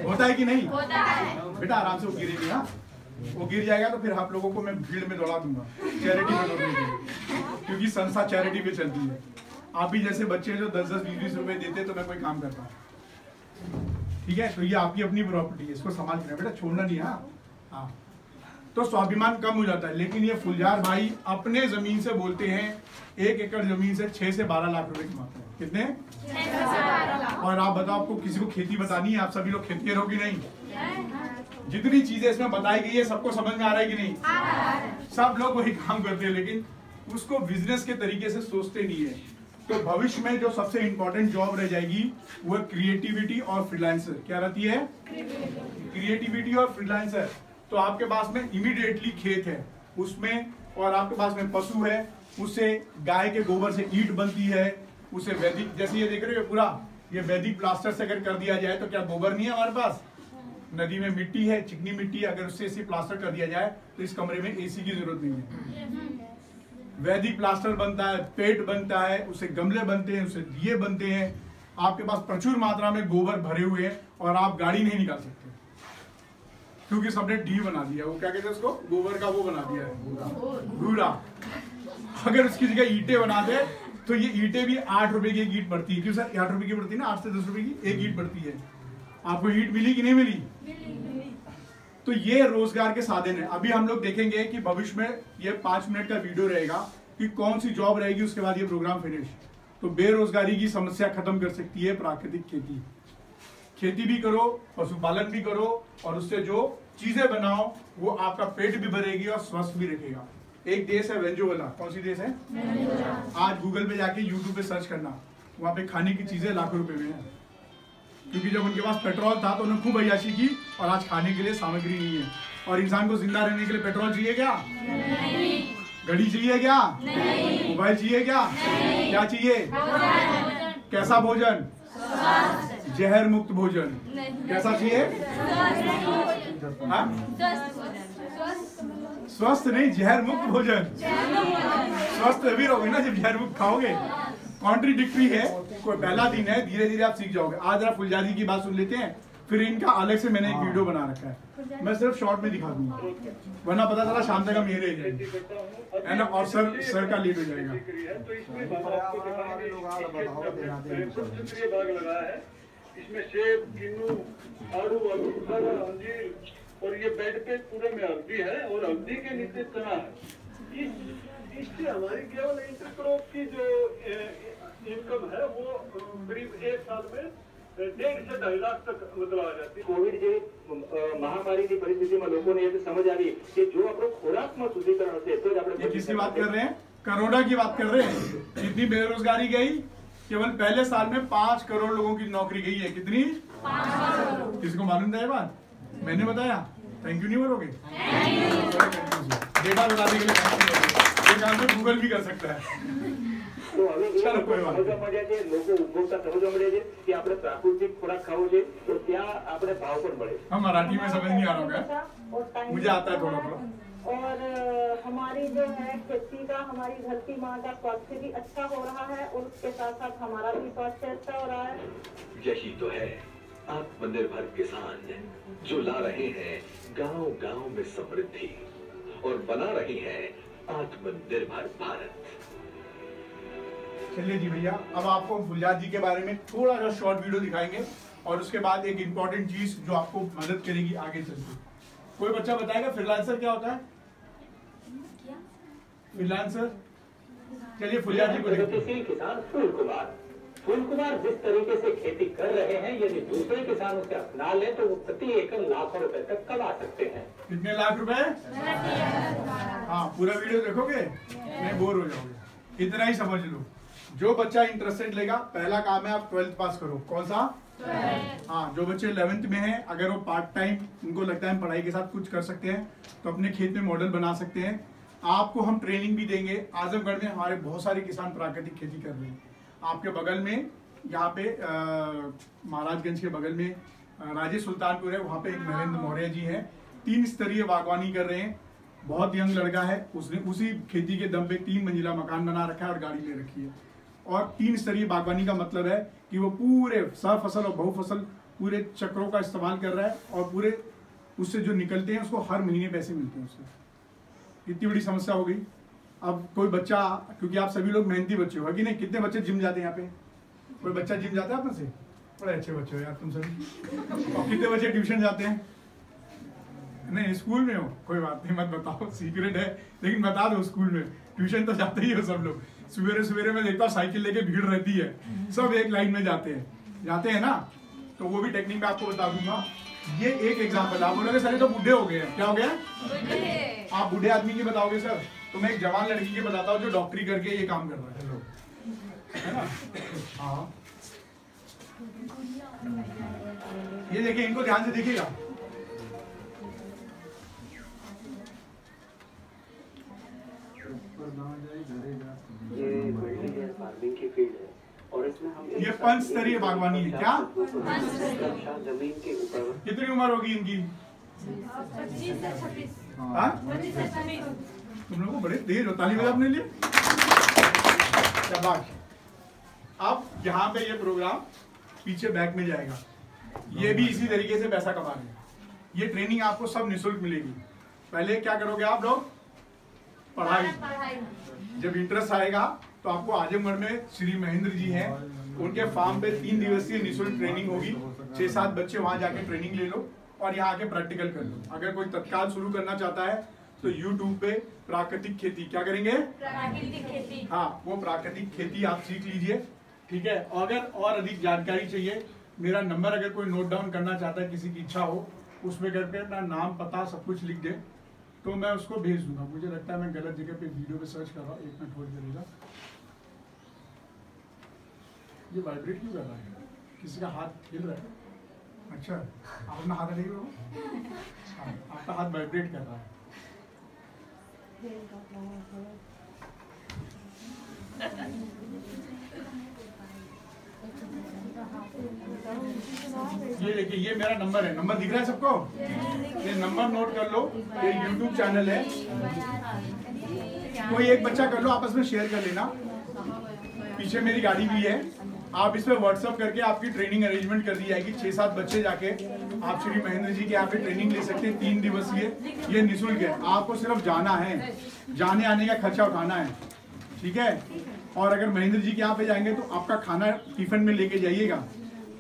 होता है कि नहीं? बेटा आराम से, वो गिरेगी। हाँ, वो गिर जाएगा तो फिर आप लोगों को मैं भीड़ में दौड़ा दूंगा, चैरिटी में दौड़ने के लिए, क्योंकि संस्था चैरिटी पे चलती है। आप ही जैसे बच्चे जो 10-10, 20-20 रुपए देते तो मैं कोई काम करता हूँ। ठीक है, तो ये आपकी अपनी प्रॉपर्टी है, इसको संभाल के बेटा, छोड़ना नहीं। हाँ, तो स्वाभिमान कम हो जाता है। लेकिन ये फुलझार भाई अपने जमीन से बोलते हैं 1 एकड़ जमीन से 6 से 12 लाख रुपए कमाते हैं। कितने? 6 से 12 लाख। और आप बताओ, आपको किसी को खेती बतानी है? आप सभी लोग खेती हो कि नहीं? जितनी चीजें इसमें बताई गई है सबको समझ में आ रहा है कि नहीं? सब लोग वही काम करते हैं, लेकिन उसको बिजनेस के तरीके से सोचते नहीं है। तो भविष्य में जो सबसे इंपॉर्टेंट जॉब रह जाएगी वो क्रिएटिविटी और फ्रीलांसर। क्या रहती है? क्रिएटिविटी और फ्रीलांसर। तो आपके पास में इमीडिएटली खेत है उसमें, और आपके पास में पशु है, उससे गाय के गोबर से ईंट बनती है, उसे वैदिक, जैसे ये देख रहे हो पूरा ये वैदिक प्लास्टर से अगर कर दिया जाए तो क्या गोबर नहीं है हमारे पास? नदी में मिट्टी है, चिकनी मिट्टी है, अगर उससे इसे प्लास्टर कर दिया जाए तो इस कमरे में एसी की जरूरत नहीं है। वैदिक प्लास्टर बनता है, पेट बनता है, उससे गमले बनते हैं, उससे दिए बनते हैं। आपके पास प्रचुर मात्रा में गोबर भरे हुए हैं और आप गाड़ी नहीं निकाल सकते क्योंकि सबने डी बना दिया, वो क्या कहते हैं उसको, गोबर का वो बना दिया है घूरा। अगर उसकी जगह ईंटें बना दे तो ये ईंटें भी 8 रुपए की एक ईंट पड़ती है। क्यों सर? 8 रुपए की पड़ती है ना, 8 से 10 रुपए की एक ईंट पड़ती है। आपको ईंट मिली कि नहीं मिली? तो ये रोजगार के साधन है। अभी हम लोग देखेंगे कि भविष्य में ये 5 मिनट का वीडियो रहेगा कि कौन सी जॉब रहेगी, उसके बाद ये प्रोग्राम फिनिश। तो बेरोजगारी की समस्या खत्म कर सकती है प्राकृतिक खेती। खेती भी करो, पशुपालन भी करो, और उससे जो चीजें बनाओ वो आपका पेट भी भरेगी और स्वस्थ भी रखेगा। एक देश है वेनेजुएला। कौन सी देश है? आज गूगल पे जाके यूट्यूब पे सर्च करना, वहां पे खाने की चीजें लाखों रुपए में है, क्योंकि जब उनके पास पेट्रोल था तो उन्होंने खूब अय्याशी की, और आज खाने के लिए सामग्री नहीं है। और इंसान को जिंदा रहने के लिए पेट्रोल चाहिए क्या? नहीं। घड़ी चाहिए क्या? नहीं। मोबाइल चाहिए क्या? नहीं। क्या चाहिए? कैसा भोजन? जहर मुक्त भोजन। कैसा चाहिए? स्वस्थ नहीं, जहर मुक्त भोजन। स्वस्थ तभी रहोगे ना जब जहर मुक्त खाओगे। कॉन्ट्रीडिक्टरी है, कोई पहला दिन है, धीरे धीरे आप सीख जाओगे। आज आप फुलझारी की बात सुन लेते हैं, फिर इनका अलग से मैंने एक वीडियो बना रखा है, मैं सिर्फ शॉर्ट में दिखा दूंगा, वरना पता चला शाम तक हम ये रह जाएंगे है ना, और सर का लेट हो जाएगा। तो इसमें भाग लगा है, इसमें सेब, किन्नू, आड़ू, अंजीर, और ये बेड पे पूरे में हल्दी है, और हल्दी के नीचे चना है। इससे हमारी केवल इंटरक्रॉप की जो इनकम है वो करीब 1 साल में 1.5 से 2.5 लाख तक मतलब आ जाती है। कोविड જે મહામારી की परिस्थिति में लोगों ने ये समझ आ रही कि जो આપણે ખોરાકમાં શુદ્ધિકરણ હશે તો જ આપણે। किसकी बात कर रहे हैं? करोना की बात कर रहे हैं। कितनी बेरोजगारी गई? केवल पहले साल में 5 करोड़ लोगों की नौकरी गई है। कितनी? 5 करोड़। किसको मालूम था ये बात? मैंने बताया। थैंक यू नहीं बोलोगे? डेटा बताने के लिए गूगल भी कर सकता है। तो હવે સમજવા મળ્યા છે, લોકો ઉપભોક્તા સમજવા મળ્યા છે કે આપણે પ્રાકૃતિક ખોરાક ખાવો છે, તો ત્યાં આપણે ભાવ પણ મળે। हम मराठी में समझ नहीं आ रहा होगा, मुझे आता है थोड़ा थोड़ा। और हमारी जो है खेती का, हमारी धरती माँ का स्वास्थ्य भी अच्छा हो रहा है, और उसके साथ साथ हमारा भी स्वास्थ्य अच्छा हो रहा है। यही तो है आत्मनिर्भर किसान, जो ला रहे हैं गांव गांव में समृद्धि और बना रही है आत्मनिर्भर भारत। चलिए जी भैया, अब आपको फुलझार जी के बारे में थोड़ा सा शॉर्ट वीडियो दिखाएंगे, और उसके बाद एक इम्पोर्टेंट चीज जो आपको मदद करेगी आगे चलकर। कोई बच्चा बताएगा फ्रीलांसर क्या होता है? फ्रीलांसर, चलिए फुलझार जी को प्रगतिशील किसान फूल कुमार जिस तरीके से खेती कर रहे हैं, यदि दूसरे किसान उसे अपना ले तो वो प्रति एकड़ लाखों रुपए तक कमा सकते हैं। कितने लाख रुपए? हाँ, पूरा वीडियो देखोगे नहीं बोर हो जाओगे, इतना ही समझ लो। जो बच्चा इंटरेस्टेड लेगा, पहला काम है आप 12th पास करो। कौन सा? हाँ, जो बच्चे 11th में हैं, अगर वो पार्ट टाइम उनको लगता है हम पढ़ाई के साथ कुछ कर सकते हैं, तो अपने खेत में मॉडल बना सकते हैं। आपको हम ट्रेनिंग भी देंगे। आजमगढ़ में हमारे बहुत सारे किसान प्राकृतिक खेती कर रहे हैं। आपके बगल में यहाँ पे महाराजगंज के बगल में राजे सुल्तानपुर है, वहाँ पे एक नरेंद्र मौर्य जी हैं, 3 स्तरीय बागवानी कर रहे हैं। बहुत यंग लड़का है, उसने उसी खेती के दम पे 3 मंजिला मकान बना रखा है और गाड़ी ले रखी है। और 3 स्तरीय बागवानी का मतलब है कि वो पूरे सहफसल और बहुफसल पूरे चक्रों का इस्तेमाल कर रहा है, और पूरे उससे जो निकलते हैं उसको हर महीने पैसे मिलते हैं उससे। इतनी बड़ी समस्या हो गई। अब कोई बच्चा, क्योंकि आप सभी लोग मेहनती बच्चे हो कि नहीं, कितने बच्चे जिम जाते हैं यहाँ पे? कोई बच्चा जिम जाता है आपने से? बड़े अच्छे बच्चे हो यार तुम सभी। और कितने बच्चे ट्यूशन जाते हैं? नहीं, स्कूल में हो, कोई बात नहीं, मत बताओ, सीक्रेट है, लेकिन बता दो स्कूल में ट्यूशन तो जाते ही हो सब लोग। सवेरे सवेरे मैं देखता हूँ साइकिल लेके भीड़ रहती है, सब एक लाइन में जाते हैं ना। तो वो भी टेक्निक मैं आपको बता दूंगा। ये एक एग्जाम्पल। आप बोलोगे सर ये तो बूढ़े हो गए हैं, क्या हो गया? आप बूढ़े आदमी की बताओगे सर, तो मैं एक जवान लड़की की बताता हूँ जो डॉक्टरी करके ये काम कर रहा है। है ना? हाँ, ये देखिए, इनको ध्यान से देखिएगा। ये फार्मिंग की फील्ड है और इसमें हम ये पंचस्तरीय बागवानी है। क्या जमीन के ऊपर। कितनी उम्र होगी इनकी? 25 से 26। हाँ? 25 से 26। तुम लोगों को बड़े तेज हो, ताली बजाओ अपने लिए। शाबाश। अब यहाँ पे ये प्रोग्राम पीछे बैक में जाएगा, ये भी इसी तरीके से पैसा कमा रहे हैं। ये ट्रेनिंग आपको सब निःशुल्क मिलेगी। पहले क्या करोगे आप लोग? पढ़ाई। जब इंटरेस्ट आएगा तो आपको आजमगढ़ में श्री महेंद्र जी हैं, उनके फार्म पे 3 दिवसीय निःशुल्क ट्रेनिंग होगी। 6-7 बच्चे वहां जाके ट्रेनिंग ले लो और यहाँ आके प्रैक्टिकल कर लो। अगर कोई तत्काल शुरू करना चाहता है तो YouTube पे प्राकृतिक खेती, क्या करेंगे? प्राकृतिक खेती। हाँ, वो प्राकृतिक खेती आप सीख लीजिए, ठीक है। अगर और अधिक जानकारी चाहिए, मेरा नंबर अगर कोई नोट डाउन करना चाहता है, किसी की इच्छा हो, उसमें करके अपना नाम पता सब कुछ लिख दे तो मैं उसको भेज दूंगा। मुझे लगता है मैं गलत जगह पे वीडियो पे सर्च कर रहा हूँ, 1 मिनट होल्ड करेगा। ये वाइब्रेट क्यों कर रहा है? किसी का हाथ हिल रहा है? अच्छा, आप अपना हाथ हटाइए बाबू। आपका हाथ वाइब्रेट कर रहा है। ये देखिए, ये मेरा नंबर है। नंबर दिख रहा है सबको? ये नंबर नोट कर लो। ये YouTube चैनल है, कोई एक बच्चा कर लो, आपस में शेयर कर लेना। पीछे मेरी गाड़ी भी है, आप इस पे व्हाट्सएप करके आपकी ट्रेनिंग अरेंजमेंट कर दी जाएगी। 6-7 बच्चे जाके आप श्री महेंद्र जी के यहाँ पे ट्रेनिंग ले सकते हैं। 3 दिवसीय, ये निःशुल्क है। आपको सिर्फ जाना है, जाने आने का खर्चा उठाना है, ठीक है। और अगर महेंद्र जी के यहाँ पे जाएंगे तो आपका खाना टिफिन में लेके जाइएगा।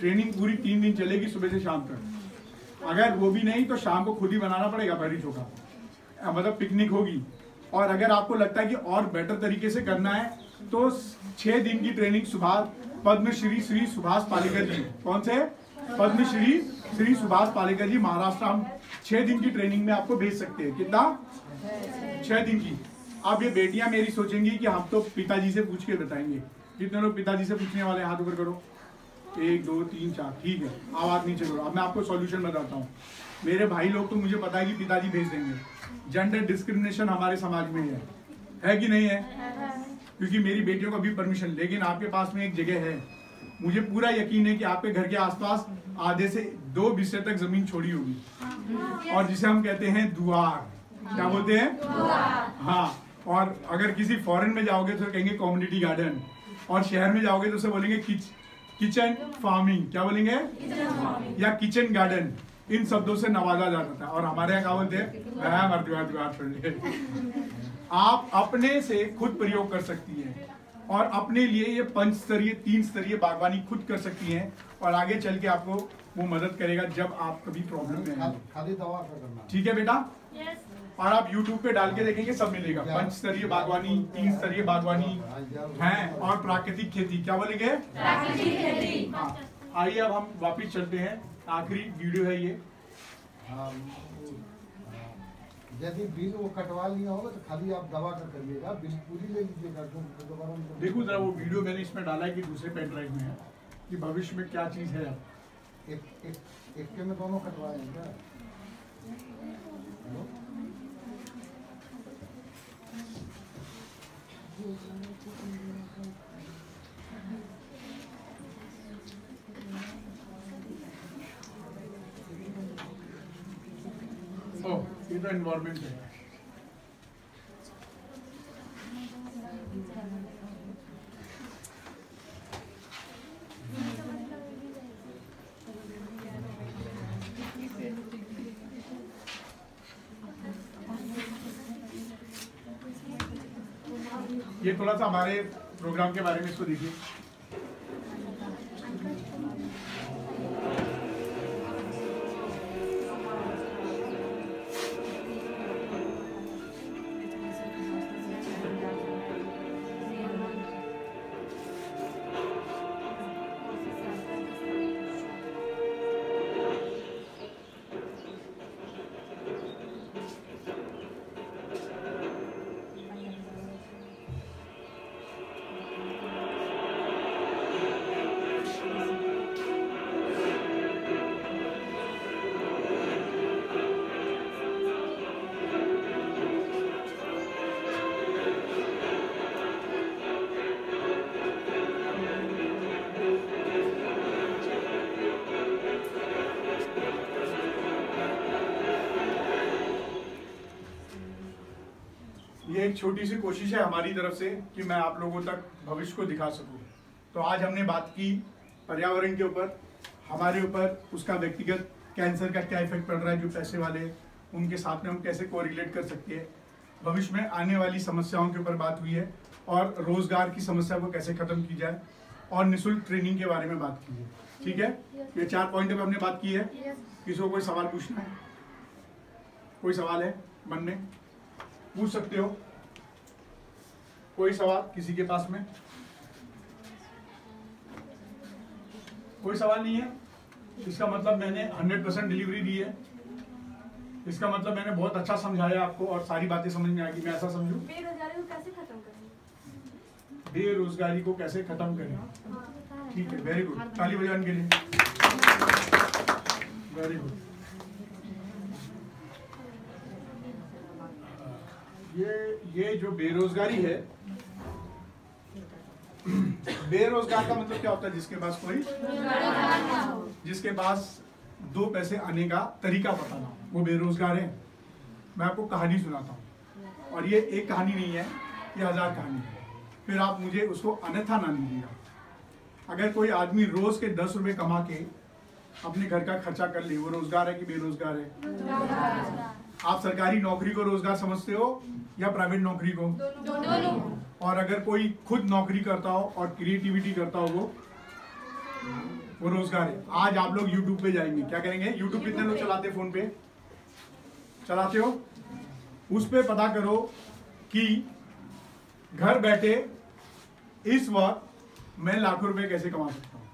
ट्रेनिंग पूरी 3 दिन चलेगी, सुबह से शाम तक। अगर वो भी नहीं तो शाम को खुद ही बनाना पड़ेगा भरी चोखा, मतलब पिकनिक होगी। और अगर आपको लगता है कि और बेटर तरीके से करना है तो 6 दिन की ट्रेनिंग सुभाष पद्मश्री श्री सुभाष पालेकर जी, कौन से? पद्मश्री श्री सुभाष पालेकर जी, महाराष्ट्र, हम 6 दिन की ट्रेनिंग में आपको भेज सकते हैं। कितना? 6 दिन की। अब ये बेटियां मेरी सोचेंगी कि हम तो पिताजी से पूछ के बताएंगे। कितने लोग पिताजी से पूछने वाले? हाथ ऊपर करो। 1 2 3 4, ठीक है। आवाज नीचे करो। अब मैं आपको सॉल्यूशन बताता हूँ। मेरे भाई लोग तो मुझे पता है कि पिताजी भेज देंगे। जेंडर डिस्क्रिमिनेशन हमारे समाज में है कि नहीं है? क्योंकि मेरी बेटियों को भी परमिशन, लेकिन आपके पास में एक जगह है, मुझे पूरा यकीन है कि आपके घर के आसपास आधे से 2 बिस्से तक जमीन छोड़ी होगी, और जिसे हम कहते हैं दुआर। क्या बोलते हैं? हाँ। और अगर किसी फॉरेन में जाओगे तो कहेंगे कम्युनिटी गार्डन, और शहर में जाओगे तो उसे बोलेंगे किचन फार्मिंग। क्या बोलेंगे? या किचन गार्डन। इन शब्दों से नवाजा जाता था। और हमारे यहाँ क्या बोलते हैं? आप अपने से खुद प्रयोग कर सकती हैं और अपने लिए ये 5 स्तरीय 3 स्तरीय बागवानी खुद कर सकती हैं, और आगे चल के आपको वो मदद करेगा जब आप कभी प्रॉब्लम में हैं। खाली दवा करना, ठीक है बेटा? यस। और आप YouTube पे डाल के देखेंगे, सब मिलेगा। 5 स्तरीय बागवानी, 3 स्तरीय बागवानी है, और प्राकृतिक खेती। क्या बोलेंगे? प्राकृतिक खेती। हाँ। आइए अब हम वापिस चलते हैं। आखिरी वीडियो है ये। यदि बिल वो कटवा लिया होगा तो खाली आप दवा कर करिएगा, बिल पूरी ले लीजिएगा। देखो जरा वो वीडियो मैंने इसमें डाला है कि दूसरे पेन ड्राइव में है, कि भविष्य में क्या चीज है। एक में दोनों कटवा लेंगे। ये तो एनवायरमेंट है। ये थोड़ा सा हमारे प्रोग्राम के बारे में इसको देखिए। एक छोटी सी कोशिश है हमारी तरफ से कि मैं आप लोगों तक भविष्य को दिखा सकूं। तो आज हमने बात की पर्यावरण के ऊपर, हमारे ऊपर उसका व्यक्तिगत कैंसर का क्या इफेक्ट पड़ रहा है, जो पैसे वाले उनके साथ में हम कैसे कोरिलेट कर सकते हैं, भविष्य में आने वाली समस्याओं के ऊपर बात हुई है, और रोजगार की समस्या को कैसे खत्म की जाए, और निःशुल्क ट्रेनिंग के बारे में बात की है। ठीक है, ये 4 पॉइंट पे हमने बात की है। किसी को कोई सवाल पूछना है? कोई सवाल है मन में? पूछ सकते हो। कोई सवाल किसी के पास में? कोई सवाल नहीं है? इसका मतलब मैंने 100% डिलीवरी दी है। इसका मतलब मैंने बहुत अच्छा समझाया आपको और सारी बातें समझ में आ गई। मैं ऐसा समझूं? बेरोजगारी को कैसे खत्म करें? बेरोजगारी को कैसे खत्म करें? ठीक है, वेरी गुड, ताली बजाने के लिए वेरी गुड। ये जो बेरोजगारी है, बेरोजगार का मतलब क्या होता है? जिसके पास कोई, जिसके पास 2 पैसे आने का तरीका पता ना, वो बेरोजगार है। मैं आपको कहानी सुनाता हूँ, और ये एक कहानी नहीं है, ये 1000 कहानी है। फिर आप मुझे उसको अन्यथा ना लीजिएगा। अगर कोई आदमी रोज के 10 रुपए कमा के अपने घर का खर्चा कर ले, वो रोजगार है कि बेरोजगार है? आप सरकारी नौकरी को रोजगार समझते हो या प्राइवेट नौकरी को? दोनों। और अगर कोई खुद नौकरी करता हो और क्रिएटिविटी करता हो, वो रोजगार है। आज आप लोग YouTube पे जाएंगे, क्या करेंगे? YouTube कितने लोग चलाते हैं? फोन पे चलाते हो? उस पे पता करो कि घर बैठे इस वक्त मैं लाखों रुपए कैसे कमा सकता हूँ।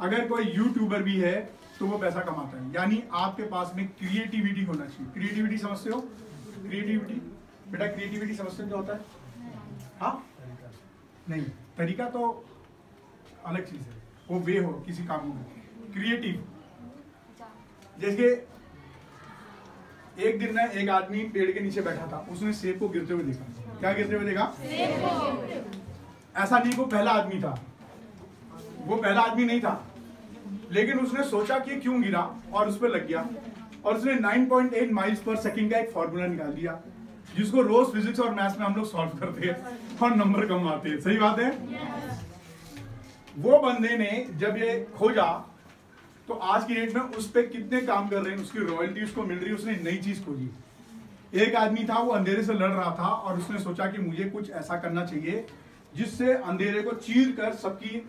अगर कोई यूट्यूबर भी है तो वो पैसा कमाता है। यानी आपके पास में क्रिएटिविटी होना चाहिए। क्रिएटिविटी समझते हो? क्रिएटिविटी बेटा, क्रिएटिविटी समझते हो क्या होता है? हाँ नहीं, तरीका तो अलग चीज है, वो वे हो किसी काम में। क्रिएटिव, जैसे एक दिन ना एक आदमी पेड़ के नीचे बैठा था, उसने सेब को गिरते हुए देखा। क्या गिरते हुए देखा? ऐसा नहीं वो पहला आदमी था, वो पहला आदमी नहीं था, लेकिन उसने सोचा कि क्यों गिरा और उस पर लग गया, और उसने 9.8 माइल्स पर सेकंड का एक फॉर्मूला निकाल दिया, जिसको रोज फिजिक्स और मैथ्स में हम लोग सॉल्व करते हैं और नंबर कम आते हैं। सही बात है? वो बंदे ने जब ये खोजा तो आज की डेट में उस पर कितने काम कर रहे हैं, उसकी रॉयल्टी उसको मिल रही है। उसने नई चीज खोजी। एक आदमी था, वो अंधेरे से लड़ रहा था और उसने सोचा कि मुझे कुछ ऐसा करना चाहिए जिससे अंधेरे को चीर कर सबकी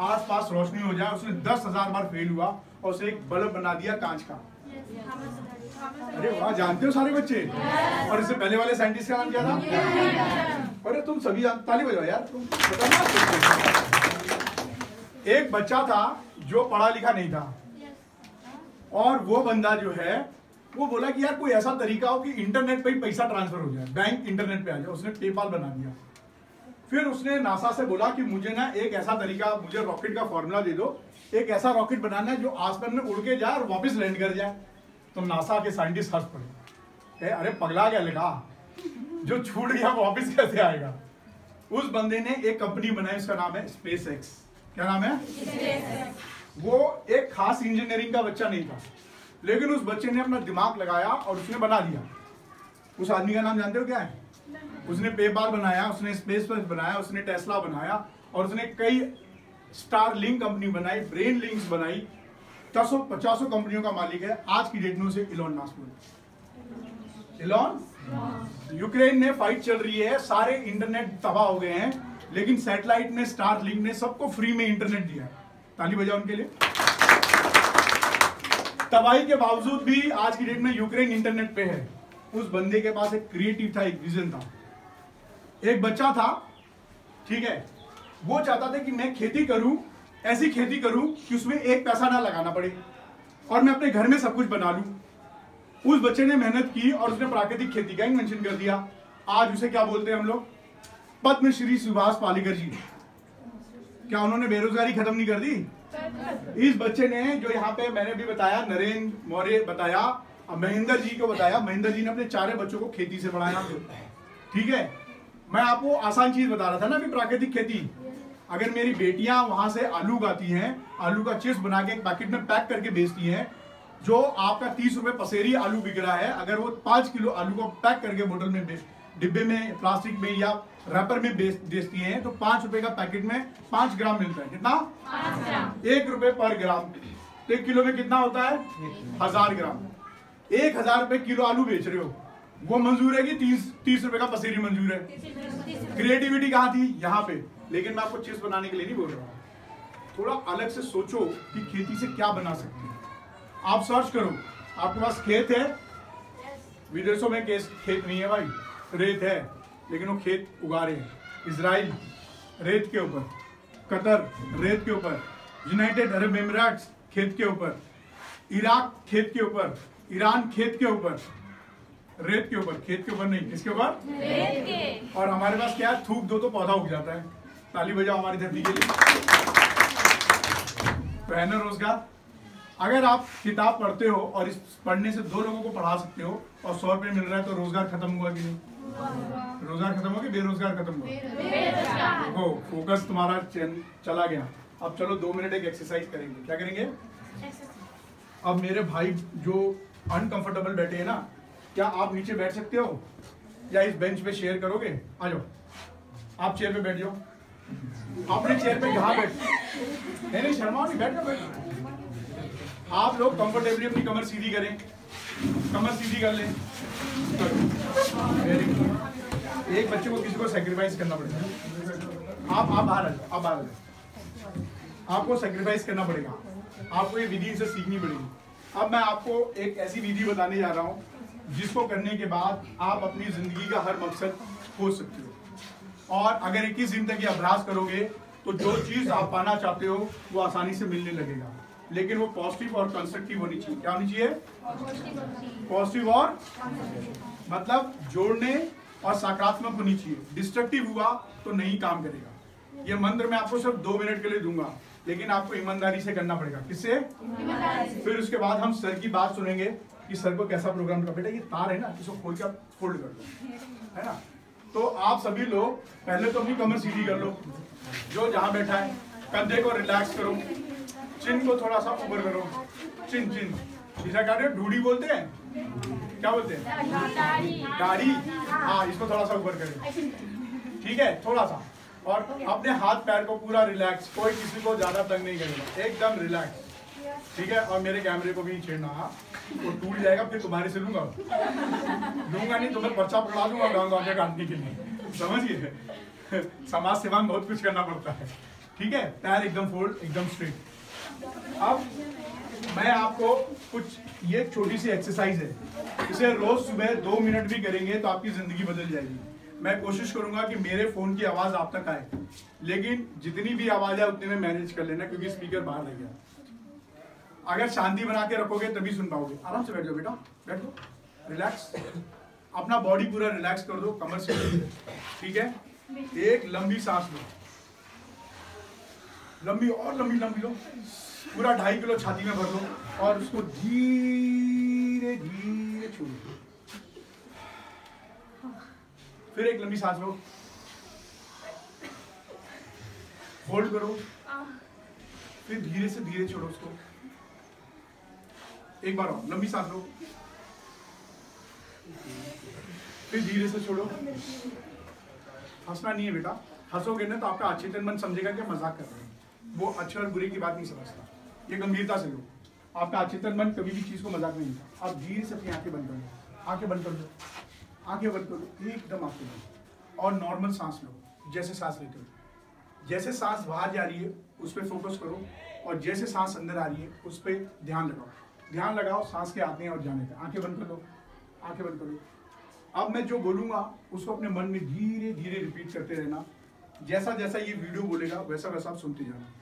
आसपास रोशनी हो जाए। उसने 10,000 बार फेल हुआ और उसे एक बल्ब बना दिया कांच का। अरे वाह, जानते हो सारे बच्चे? और इससे पहले वाले साइंटिस्ट का नाम क्या था? अरे तुम सभी ताली बजाओ यार, तुम एक बच्चा था जो पढ़ा लिखा नहीं था, और वो बंदा जो है वो बोला कि यार कोई ऐसा तरीका हो कि इंटरनेट पे ही पैसा ट्रांसफर हो जाए, बैंक इंटरनेट पे आ जाए। उसने पेपाल बना दिया। फिर उसने नासा से बोला कि मुझे ना एक ऐसा तरीका, मुझे रॉकेट का फॉर्मूला दे दो, एक ऐसा रॉकेट बनाना है जो आसमान में उड़ के जाए और वापस लैंड कर जाए। तो नासा के साइंटिस्ट हंस पड़े, अरे पगला गया लगा, जो छूट गया वापस कैसे आएगा? उस बंदे ने एक कंपनी बनाई, उसका नाम है स्पेस एक्स। क्या नाम है? वो एक खास इंजीनियरिंग का बच्चा नहीं था, लेकिन उस बच्चे ने अपना दिमाग लगाया और उसने बना दिया। उस आदमी का नाम जानते हो क्या है? उसने पेपाल बनाया, उसने स्पेस बनाया, उसने टेस्ला बनाया, और उसने कई स्टार लिंक कंपनी बनाई, ब्रेन लिंक्स बनाई। 50 कंपनियों का मालिक है। आज की डेट में उसे इलॉन मस्क बोलते हैं। इलॉन, यूक्रेन में फाइट चल रही है, सारे इंटरनेट तबाह हो गए हैं, लेकिन सैटेलाइट ने, स्टार लिंक ने सबको फ्री में इंटरनेट दिया। ताली बजाओ उनके लिए। तबाही के बावजूद भी आज की डेट में यूक्रेन इंटरनेट पे है। उस बंदे के पास एक क्रिएटिव था, एक विजन था। एक बच्चा था, ठीक है, वो चाहता था कि मैं खेती करूं, ऐसी खेती करूं कि उसमें एक पैसा ना लगाना पड़े और मैं अपने घर में सब कुछ बना लूं। उस बच्चे ने मेहनत की और उसने प्राकृतिक खेती का इन्वेंशन कर दिया। आज उसे क्या बोलते हैं हम लोग? पद्मश्री सुभाष पालेकर जी। क्या उन्होंने बेरोजगारी खत्म नहीं कर दी? इस बच्चे ने, जो यहाँ पे मैंने भी बताया, नरेंद्र मौर्य बताया, महेंद्र जी को बताया, महेंद्र जी ने अपने 4 बच्चों को खेती से पढ़ाया। ठीक है, मैं आपको आसान चीज बता रहा था ना, अभी प्राकृतिक खेती। अगर मेरी बेटियां वहां से आलू उगाती हैं, आलू का चिप्स बना के एक पैकेट में पैक करके बेचती हैं, जो आपका 30 रुपए पसेरी आलू बिक रहा है, अगर वो 5 किलो आलू को पैक करके बोतल में डिब्बे में, प्लास्टिक में या रैपर में बेचती हैं तो 5 रुपए का पैकेट में 5 ग्राम मिलता है। कितना? 5 ग्राम। 1 रुपए पर ग्राम। तो 1 किलो में कितना होता है? 1000 ग्राम। 1000 रुपए किलो आलू बेच रहे हो, वो मंजूर है कि 30 रुपए का पसेरी मंजूर है? क्रिएटिविटी कहाँ थी? यहाँ पे। लेकिन मैं आपको चिप्स बनाने के लिए नहीं बोल रहा हूँ, थोड़ा अलग से सोचो कि खेती से क्या बना सकते हैं। आप सर्च करो, आपके पास खेत है, विदेशों में खेत नहीं है भाई, रेत है, लेकिन वो खेत उगा रहे हैं। इजराइल रेत के ऊपर, कतर रेत के ऊपर, यूनाइटेड अरब एमिरेट्स खेत के ऊपर, इराक खेत के ऊपर, ईरान खेत के ऊपर, रेत के ऊपर। खेत के ऊपर नहीं, किसके ऊपर? रेत के। और हमारे पास क्या है? थूक दो तो पौधा उग जाता है। ताली बजाओ हमारी धरती के लिए। तो है ना रोजगार। अगर आप किताब पढ़ते हो और इस पढ़ने से 2 लोगों को पढ़ा सकते हो और 100 रुपये मिल रहा है, तो रोजगार खत्म हुआ कि नहीं? रोजगार खत्म हुआ कि बेरोजगार खत्म हुआ? देखो फोकस तुम्हारा चला गया। अब चलो 2 मिनट एक एक्सरसाइज करेंगे। क्या करेंगे? अब मेरे भाई जो अनकंफर्टेबल बैठे हैं ना, क्या आप नीचे बैठ सकते हो या इस बेंच पे शेयर करोगे? आ जाओ, आप चेयर पे बैठ जाओ। अपने चेयर पे यहाँ बैठ, नहीं शर्माओ नहीं, बैठो बैठो। आप लोग कंफर्टेबली अपनी कमर सीधी करें, कमर सीधी कर लें। Very good. एक बच्चे को किसी को सेक्रीफाइस करना पड़ेगा। आप बाहर आ जाओ, आप बाहर आ जाओ। आपको सेक्रीफाइस करना पड़ेगा, आपको ये विधि से सीखनी पड़ेगी। अब मैं आपको एक ऐसी विधि बताने जा रहा हूँ जिसको करने के बाद आप अपनी जिंदगी का हर मकसद खोज सकते हो। और अगर 21 दिन तक ये अभ्यास करोगे तो जो चीज आप पाना चाहते हो वो आसानी से मिलने लगेगा। लेकिन वो पॉजिटिव और कंस्ट्रक्टिव होनी चाहिए। क्या होनी चाहिए? पॉजिटिव और मतलब जोड़ने और सकारात्मक होनी चाहिए। डिस्ट्रक्टिव हुआ तो नहीं काम करेगा। ये मंत्र मैं आपको सिर्फ 2 मिनट के लिए दूंगा, लेकिन आपको ईमानदारी से करना पड़ेगा। किससे? फिर उसके बाद हम सर की बात सुनेंगे कि सर को कैसा प्रोग्राम का। बेटा ये तार है ना, इसको खोल के आप फोल्ड कर दो, है ना। तो आप सभी लोग पहले तो अपनी कमर सीधी कर लो, जो जहां बैठा है। कंधे को रिलैक्स करो, चिन को थोड़ा सा ऊपर करो, चिन सीधा काटे। ढूढ़ी बोलते हैं, क्या बोलते हैं? दाढ़ी। हाँ, इसको थोड़ा सा ऊपर करें, ठीक है, थोड़ा सा। और अपने हाथ पैर को पूरा रिलैक्स, कोई किसी को ज्यादा तंग नहीं करेगा, एकदम रिलैक्स, ठीक है। और मेरे कैमरे को भी छेड़ना, वो टूट जाएगा, फिर तुम्हारे से लूंगा नहीं तो मैं पर्चा पकड़ा दूंगा गाँव के काटने के लिए, समझिए। समाज सेवा में बहुत कुछ करना पड़ता है, ठीक है। पैर एकदम फोल्ड, एकदम स्ट्रेट। अब मैं आपको कुछ, ये छोटी सी एक्सरसाइज है, इसे रोज सुबह 2 मिनट भी करेंगे तो आपकी जिंदगी बदल जाएगी। मैं कोशिश करूंगा कि मेरे फोन की आवाज आप तक आए, लेकिन जितनी भी आवाज है उतने में मैनेज कर लेना, क्योंकि स्पीकर बाहर रह गया। अगर शांति बना के रखोगे तभी सुन पाओगे। आराम से बैठ जाओ बेटा, बैठो, रिलैक्स, अपना बॉडी पूरा रिलैक्स कर दो, कमर से, ठीक है। एक लंबी सांस लो, लंबी और लंबी लो, पूरा 2.5 किलो छाती में भर लो और उसको धीरे धीरे छोड़ो। फिर एक लंबी सांस लो, होल्ड करो, फिर धीरे से धीरे छोड़ो उसको। एक बार और लंबी सांस लो, फिर धीरे से छोड़ो। हंसना नहीं है बेटा, हंसोगे ना तो आपका अचेतन मन समझेगा कि मजाक कर रहे हैं। वो अच्छे और बुरे की बात नहीं समझता, ये गंभीरता से लो। आपका अचेतन मन कभी भी चीज को मजाक नहीं लेता। आप धीरे से अपनी आंखें बंद कर लो, आंखें बंद कर लो, आंखें बंद कर लो, एकदम आंखें बंद, और नॉर्मल सांस लो, जैसे सांस लेते हो। जैसे सांस बाहर जा रही है उस पर फोकस करो, और जैसे सांस अंदर आ रही है उस पर ध्यान लगाओ। ध्यान लगाओ सांस के आने और जाने का। आंखें बंद कर लो, आंखें बंद कर लो। अब मैं जो बोलूंगा उसको अपने मन में धीरे धीरे रिपीट करते रहना। जैसा जैसा ये वीडियो बोलेगा वैसा वैसा आप सुनते जाना।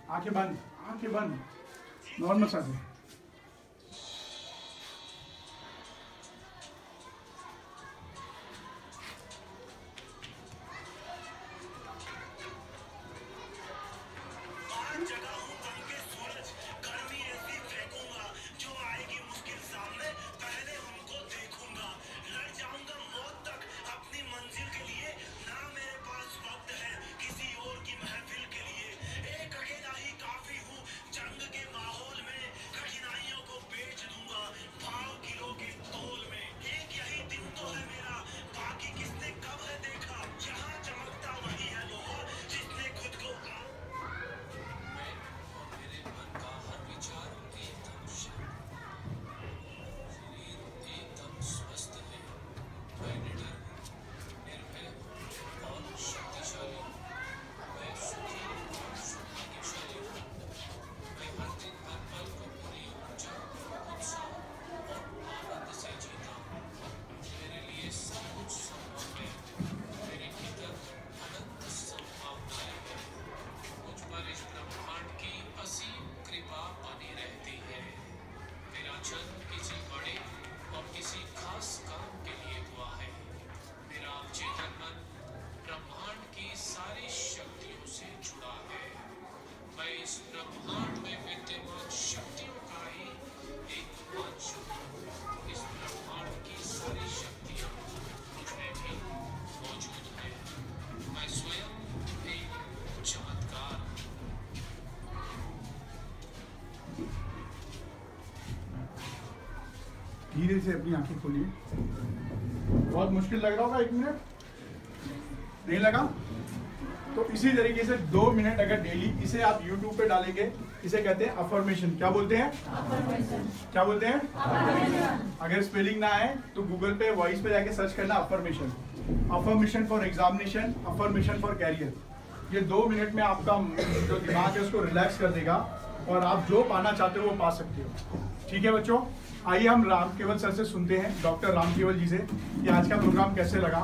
आंखें बंद, आंखें बंद, नॉर्मल सांसें। अपनी धीरे से अपनी आंखें खोलिए। बहुत मुश्किल लग रहा होगा, 1 मिनट नहीं लगा? तो इसी तरीके से 2 मिनट अगर डेली इसे आप YouTube पे डालेंगे, इसे कहते हैं अफर्मेशन। क्या बोलते हैं? क्या बोलते हैं? अगर स्पेलिंग ना आए तो गूगल पे वॉइस पे जाके सर्च करना affirmation. Affirmation for examination, affirmation for career. ये 2 मिनट में आपका जो दिमाग है उसको रिलैक्स कर देगा और आप जो पाना चाहते हो वो पा सकते हो। ठीक है बच्चों, आइए हम राम केवल सर से सुनते हैं, डॉक्टर राम केवल जी से, कि आज का प्रोग्राम कैसे लगा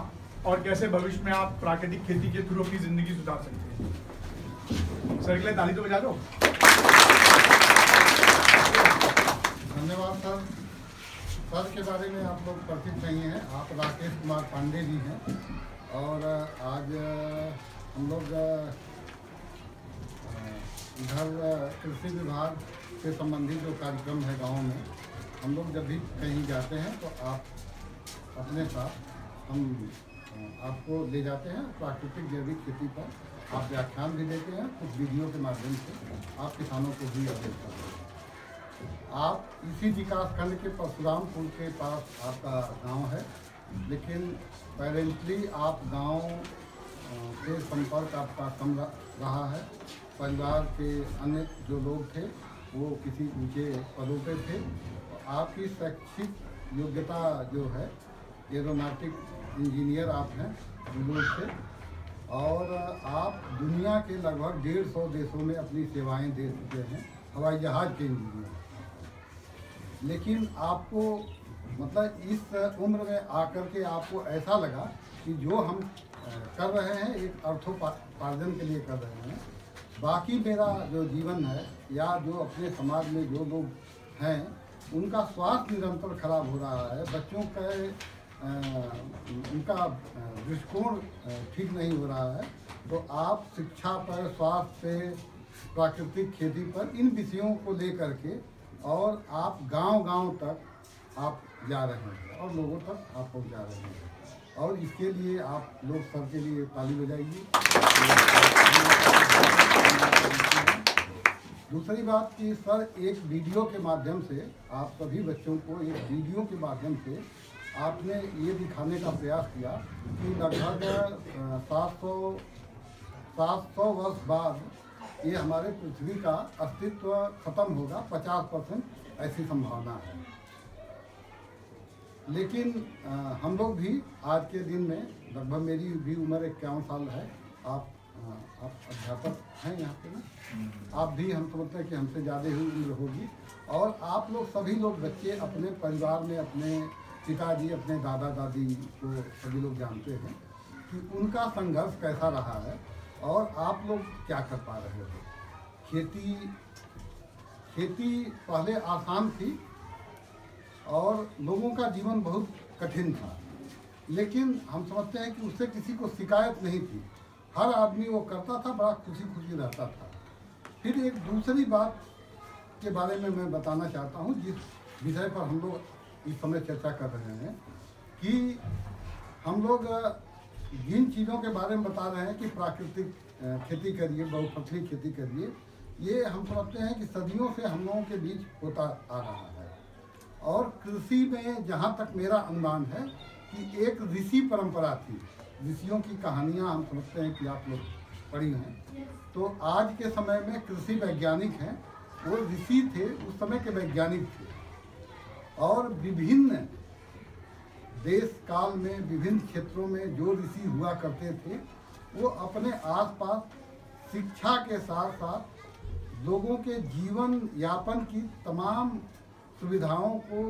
और कैसे भविष्य में आप प्राकृतिक खेती के थ्रू अपनी जिंदगी सुधार सकते हैं। सर के लिए ताली तो बजा दो। धन्यवाद सर। सर के बारे में आप लोग परिचित नहीं हैं, आप राकेश कुमार पांडे जी हैं और आज हम लोग इधर कृषि विभाग से संबंधित जो कार्यक्रम है गांव में, हम लोग जब भी कहीं जाते हैं तो आप अपने साथ हम आपको ले जाते हैं प्राकृतिक जैविक खेती पर। आप व्याख्यान भी देते हैं, कुछ वीडियो के माध्यम से आप किसानों को भी अवगत करते हैं। आप इसी विकास खंड के परशुरामपुर के पास आपका गांव है, लेकिन पेरेंटली आप गांव से संपर्क आपका कम रहा है। परिवार के अन्य जो लोग थे वो किसी ऊंचे पदों पे थे। आपकी शैक्षिक योग्यता जो है एरोनॉटिक इंजीनियर आप हैं बेंगलुरु से, और आप दुनिया के लगभग 150 देशों में अपनी सेवाएं दे चुके हैं हवाई जहाज के इंजीनियर। लेकिन आपको मतलब इस उम्र में आकर के आपको ऐसा लगा कि जो हम कर रहे हैं एक अर्थोपार्जन के लिए कर रहे हैं, बाकी मेरा जो जीवन है या जो अपने समाज में जो लोग हैं उनका स्वास्थ्य निरंतर खराब हो रहा है, बच्चों का उनका दृष्टिकोण ठीक नहीं हो रहा है। तो आप शिक्षा पर, स्वास्थ्य पे, प्राकृतिक खेती पर, इन विषयों को लेकर के और आप गांव-गांव तक आप जा रहे हैं और लोगों तक आप पहुंचा रहे हैं, और इसके लिए आप लोग सर के लिए ताली बजाइए। दूसरी बात कि सर एक वीडियो के माध्यम से आप सभी बच्चों को एक वीडियो के माध्यम से आपने ये दिखाने का प्रयास किया कि लगभग 700 वर्ष बाद ये हमारे पृथ्वी का अस्तित्व खत्म होगा, 50% ऐसी संभावना है। लेकिन हम लोग भी आज के दिन में, लगभग मेरी भी उम्र 51 साल है, आप अध्यापक हैं यहाँ पे ना, आप भी हम समझते हैं कि हमसे ज़्यादा ही उम्र होगी, और आप लोग सभी लोग बच्चे अपने परिवार में अपने पिताजी, अपने दादा दादी को सभी लोग जानते हैं कि उनका संघर्ष कैसा रहा है और आप लोग क्या कर पा रहे हो। खेती पहले आसान थी और लोगों का जीवन बहुत कठिन था, लेकिन हम समझते हैं कि उससे किसी को शिकायत नहीं थी, हर आदमी वो करता था, बड़ा खुशी खुशी रहता था। फिर एक दूसरी बात के बारे में मैं बताना चाहता हूँ, जिस विषय पर हम लोग इस समय चर्चा कर रहे हैं, कि हम लोग जिन चीज़ों के बारे में बता रहे हैं कि प्राकृतिक खेती करिए, बहुफसली खेती करिए, ये हम समझते हैं कि सदियों से हम लोगों के बीच होता आ रहा है। और कृषि में जहाँ तक मेरा अनुमान है कि एक ऋषि परंपरा थी, ऋषियों की कहानियाँ हम समझते हैं कि आप लोग पढ़ी हैं। तो आज के समय में कृषि वैज्ञानिक हैं, वो ऋषि थे, उस समय के वैज्ञानिक थे, और विभिन्न देश काल में विभिन्न क्षेत्रों में जो ऋषि हुआ करते थे वो अपने आसपास शिक्षा के साथ साथ लोगों के जीवन यापन की तमाम सुविधाओं को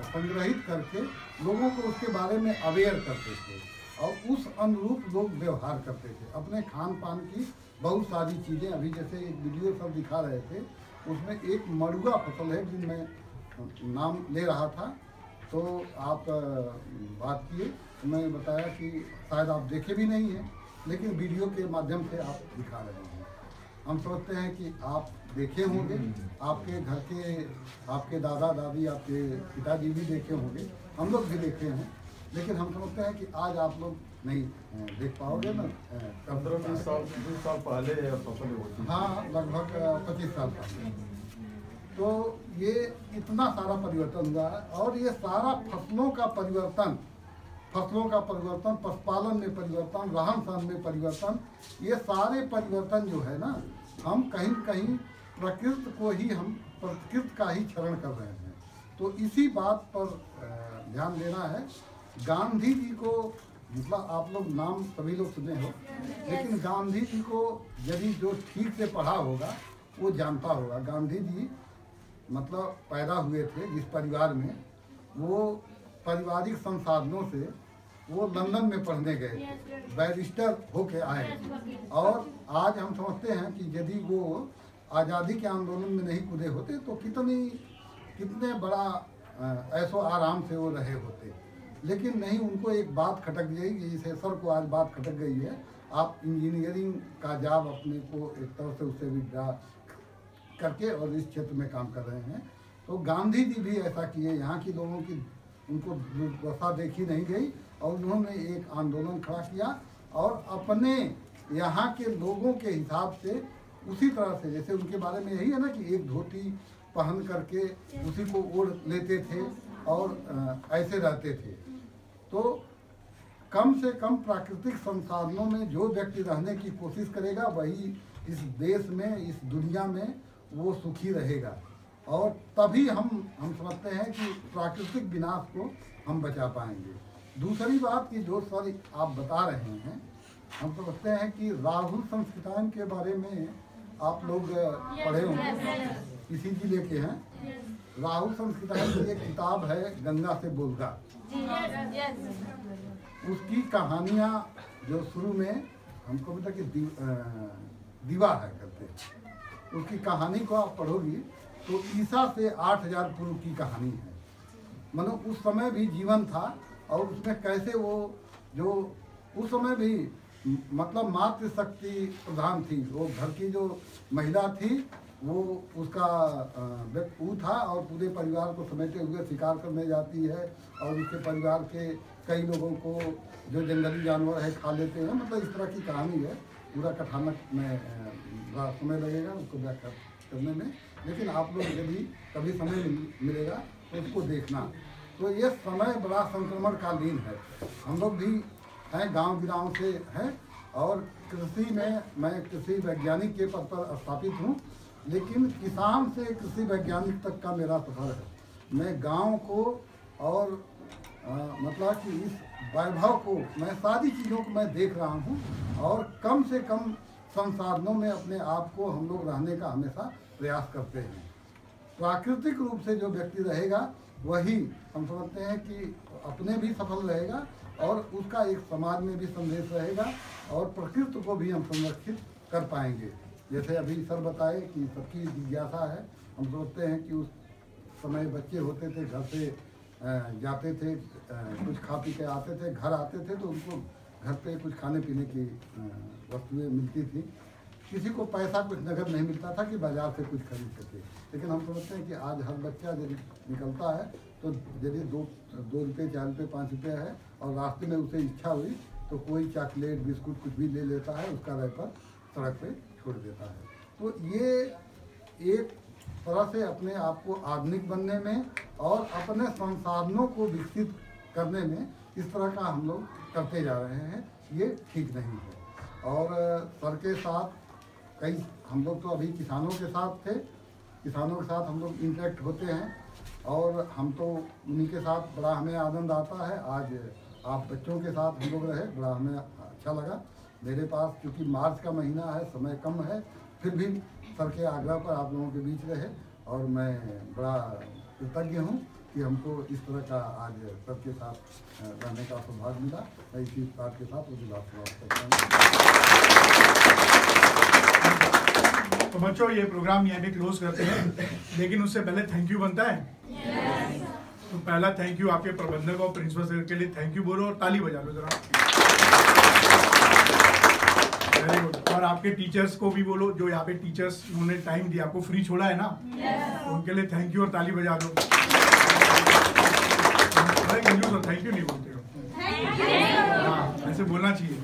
संग्रहित करके लोगों को उसके बारे में अवेयर करते थे और उस अनुरूप लोग व्यवहार करते थे। अपने खान पान की बहुत सारी चीज़ें, अभी जैसे एक वीडियो सब दिखा रहे थे, उसमें एक मड़ुआ फसल है जिनमें नाम ले रहा था, तो आप बात किए, तो मैंने बताया कि शायद आप देखे भी नहीं हैं, लेकिन वीडियो के माध्यम से आप दिखा रहे हैं। हम सोचते हैं कि आप देखे होंगे, आपके घर के, आपके दादा दादी, आपके पिताजी भी देखे होंगे, हम लोग भी देखे हैं, लेकिन हम समझते हैं कि आज आप लोग नहीं देख पाओगे ना। 15-20 साल पहले फसल होती, हाँ, लगभग 25 साल पहले। तो ये इतना सारा परिवर्तन हुआ है। और ये सारा फसलों का परिवर्तन, पशुपालन में परिवर्तन, रहन सहन में परिवर्तन, ये सारे परिवर्तन जो है ना, हम कहीं कहीं प्रकृति को ही, हम प्रकृति का ही क्षरण कर रहे हैं। तो इसी बात पर ध्यान देना है। गांधी जी को, मतलब आप लोग नाम सभी लोग सुने हो, लेकिन गांधी जी को यदि जो ठीक से पढ़ा होगा वो जानता होगा। गांधी जी मतलब पैदा हुए थे जिस परिवार में, वो पारिवारिक संसाधनों से वो लंदन में पढ़ने गए, बैरिस्टर होके आए। और आज हम समझते हैं कि यदि वो आज़ादी के आंदोलन में नहीं कूदे होते तो कितने बड़ा ऐसो आराम से वो रहे होते। लेकिन नहीं, उनको एक बात खटक गई, जैसे सर को आज बात खटक गई है, आप इंजीनियरिंग का जॉब अपने को एक तरह से उससे भी करके और इस क्षेत्र में काम कर रहे हैं। तो गांधी जी भी ऐसा किए। यहाँ की लोगों की उनको दुर्दशा देखी नहीं गई और उन्होंने एक आंदोलन खड़ा किया और अपने यहाँ के लोगों के हिसाब से उसी तरह से, जैसे उनके बारे में यही है ना कि एक धोती पहन करके उसी को ओढ़ लेते थे और ऐसे रहते थे। तो कम से कम प्राकृतिक संसाधनों में जो व्यक्ति रहने की कोशिश करेगा वही इस देश में, इस दुनिया में वो सुखी रहेगा। और तभी हम समझते हैं कि प्राकृतिक विनाश को हम बचा पाएंगे। दूसरी बात की जो सर आप बता रहे हैं, हम समझते हैं कि राहुल संस्कृतायन के बारे में आप लोग पढ़े होंगे, इसी जिले के हैं। राहुल संस्कृतायन की एक किताब है गंगा से बोलगा। उसकी कहानियाँ जो शुरू में हमको पता कि दीवा है करते, उसकी कहानी को आप पढ़ोगी तो ईसा से 8000 पूर्व की कहानी है। मतलब उस समय भी जीवन था और उसमें कैसे वो जो उस समय भी मतलब मातृशक्ति प्रधान थी, वो घर की जो महिला थी वो उसका वो था और पूरे परिवार को समेटे हुए शिकार करने जाती है और उसके परिवार के कई लोगों को जो जंगली जानवर है खा लेते हैं। मतलब इस तरह की कहानी है। पूरा कथानक में समय लगेगा उसको व्याख्या करने में, लेकिन आप लोग यदि कभी समय मिलेगा तो उसको देखना। तो ये समय बड़ा संक्रमणकालीन है। हम लोग भी हैं, गांव से हैं और कृषि में मैं कृषि वैज्ञानिक के पद पर स्थापित हूँ, लेकिन किसान से कृषि वैज्ञानिक तक का मेरा सफर है। मैं गांव को और मतलब कि इस वैभव को, मैं सारी चीज़ों को मैं देख रहा हूँ और कम से कम संसाधनों में अपने आप को हम लोग रहने का हमेशा प्रयास करते हैं। प्राकृतिक रूप से जो व्यक्ति रहेगा वही हम समझते हैं कि अपने भी सफल रहेगा और उसका एक समाज में भी संदेश रहेगा और प्रकृति को भी हम संरक्षित कर पाएंगे। जैसे अभी सर बताए कि सबकी जिज्ञासा है। हम सोचते हैं कि उस समय बच्चे होते थे, घर से जाते थे, कुछ खा पी के आते थे, घर आते थे तो उनको घर पे कुछ खाने पीने की वस्तुएं मिलती थी। किसी को पैसा कुछ नगद नहीं मिलता था कि बाजार से कुछ खरीद सके। लेकिन हम समझते हैं कि आज हर बच्चा यदि निकलता है तो यदि 2 रुपये, 4 रुपये, 5 रुपये है और रास्ते में उसे इच्छा हुई तो कोई चॉकलेट, बिस्कुट कुछ भी ले लेता है, उसका रैपर सड़क पे छोड़ देता है। तो ये एक तरह से अपने आप को आधुनिक बनने में और अपने संसाधनों को विकसित करने में इस तरह का हम लोग करते जा रहे हैं, ये ठीक नहीं है। और सर के साथ कई हम लोग तो अभी किसानों के साथ थे, किसानों के साथ हम लोग इंटरेक्ट होते हैं और हम तो उन्हीं के साथ बड़ा हमें आनंद आता है। आज आप बच्चों के साथ हम लोग रहे, बड़ा हमें अच्छा लगा। मेरे पास क्योंकि मार्च का महीना है, समय कम है, फिर भी सर के आग्रह पर आप लोगों के बीच रहे और मैं बड़ा कृतज्ञ हूँ कि हमको इस तरह का आज सर के साथ रहने का सौभाग्य मिला। मैं इसी बात के साथ मुझे बात समाप्त करता हूँ। तो बच्चों ये प्रोग्राम यहाँ पे क्लोज करते हैं, लेकिन उससे पहले थैंक यू बनता है। तो पहला थैंक यू आपके प्रबंधक और प्रिंसिपल सर के लिए थैंक यू बोलो और ताली बजा लो जरा। Very good. और आपके टीचर्स को भी बोलो, जो यहाँ पे टीचर्स उन्होंने टाइम दिया, आपको फ्री छोड़ा है ना, तो उनके लिए थैंक यू और ताली बजा दो। थैंक यू नहीं बोलते हो, हाँ ऐसे बोलना चाहिए।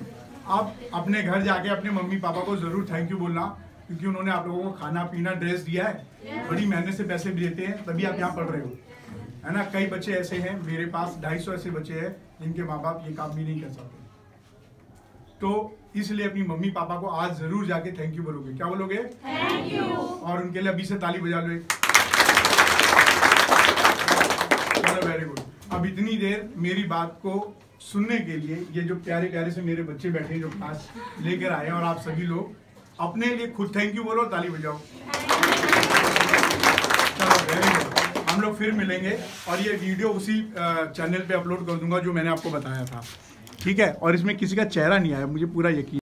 आप अपने घर जाके अपने मम्मी पापा को जरूर थैंक यू बोलना। क्योंकि उन्होंने आप लोगों को खाना पीना ड्रेस दिया है, बड़ी मेहनत से पैसे भी देते हैं, तभी आप यहाँ पढ़ रहे हो, है ना। कई बच्चे ऐसे हैं, मेरे पास 250 ऐसे बच्चे हैं जिनके माँ बाप ये काम भी नहीं कर सकते। तो इसलिए अपनी मम्मी पापा को आज जरूर जाके थैंक यू बोलोगे। क्या बोलोगे? Thank you. और उनके लिए अभी से ताली बजा लो। Very good. अब इतनी देर मेरी बात को सुनने के लिए ये जो प्यारे प्यारे से मेरे बच्चे बैठे हैं जो क्लास लेकर आए हैं, और आप सभी लोग अपने लिए खुद थैंक यू बोलो, ताली बजाओ। चलो वेरी गुड। हम लोग फिर मिलेंगे और ये वीडियो उसी चैनल पे अपलोड कर दूंगा जो मैंने आपको बताया था, ठीक है। और इसमें किसी का चेहरा नहीं आया, मुझे पूरा यकीन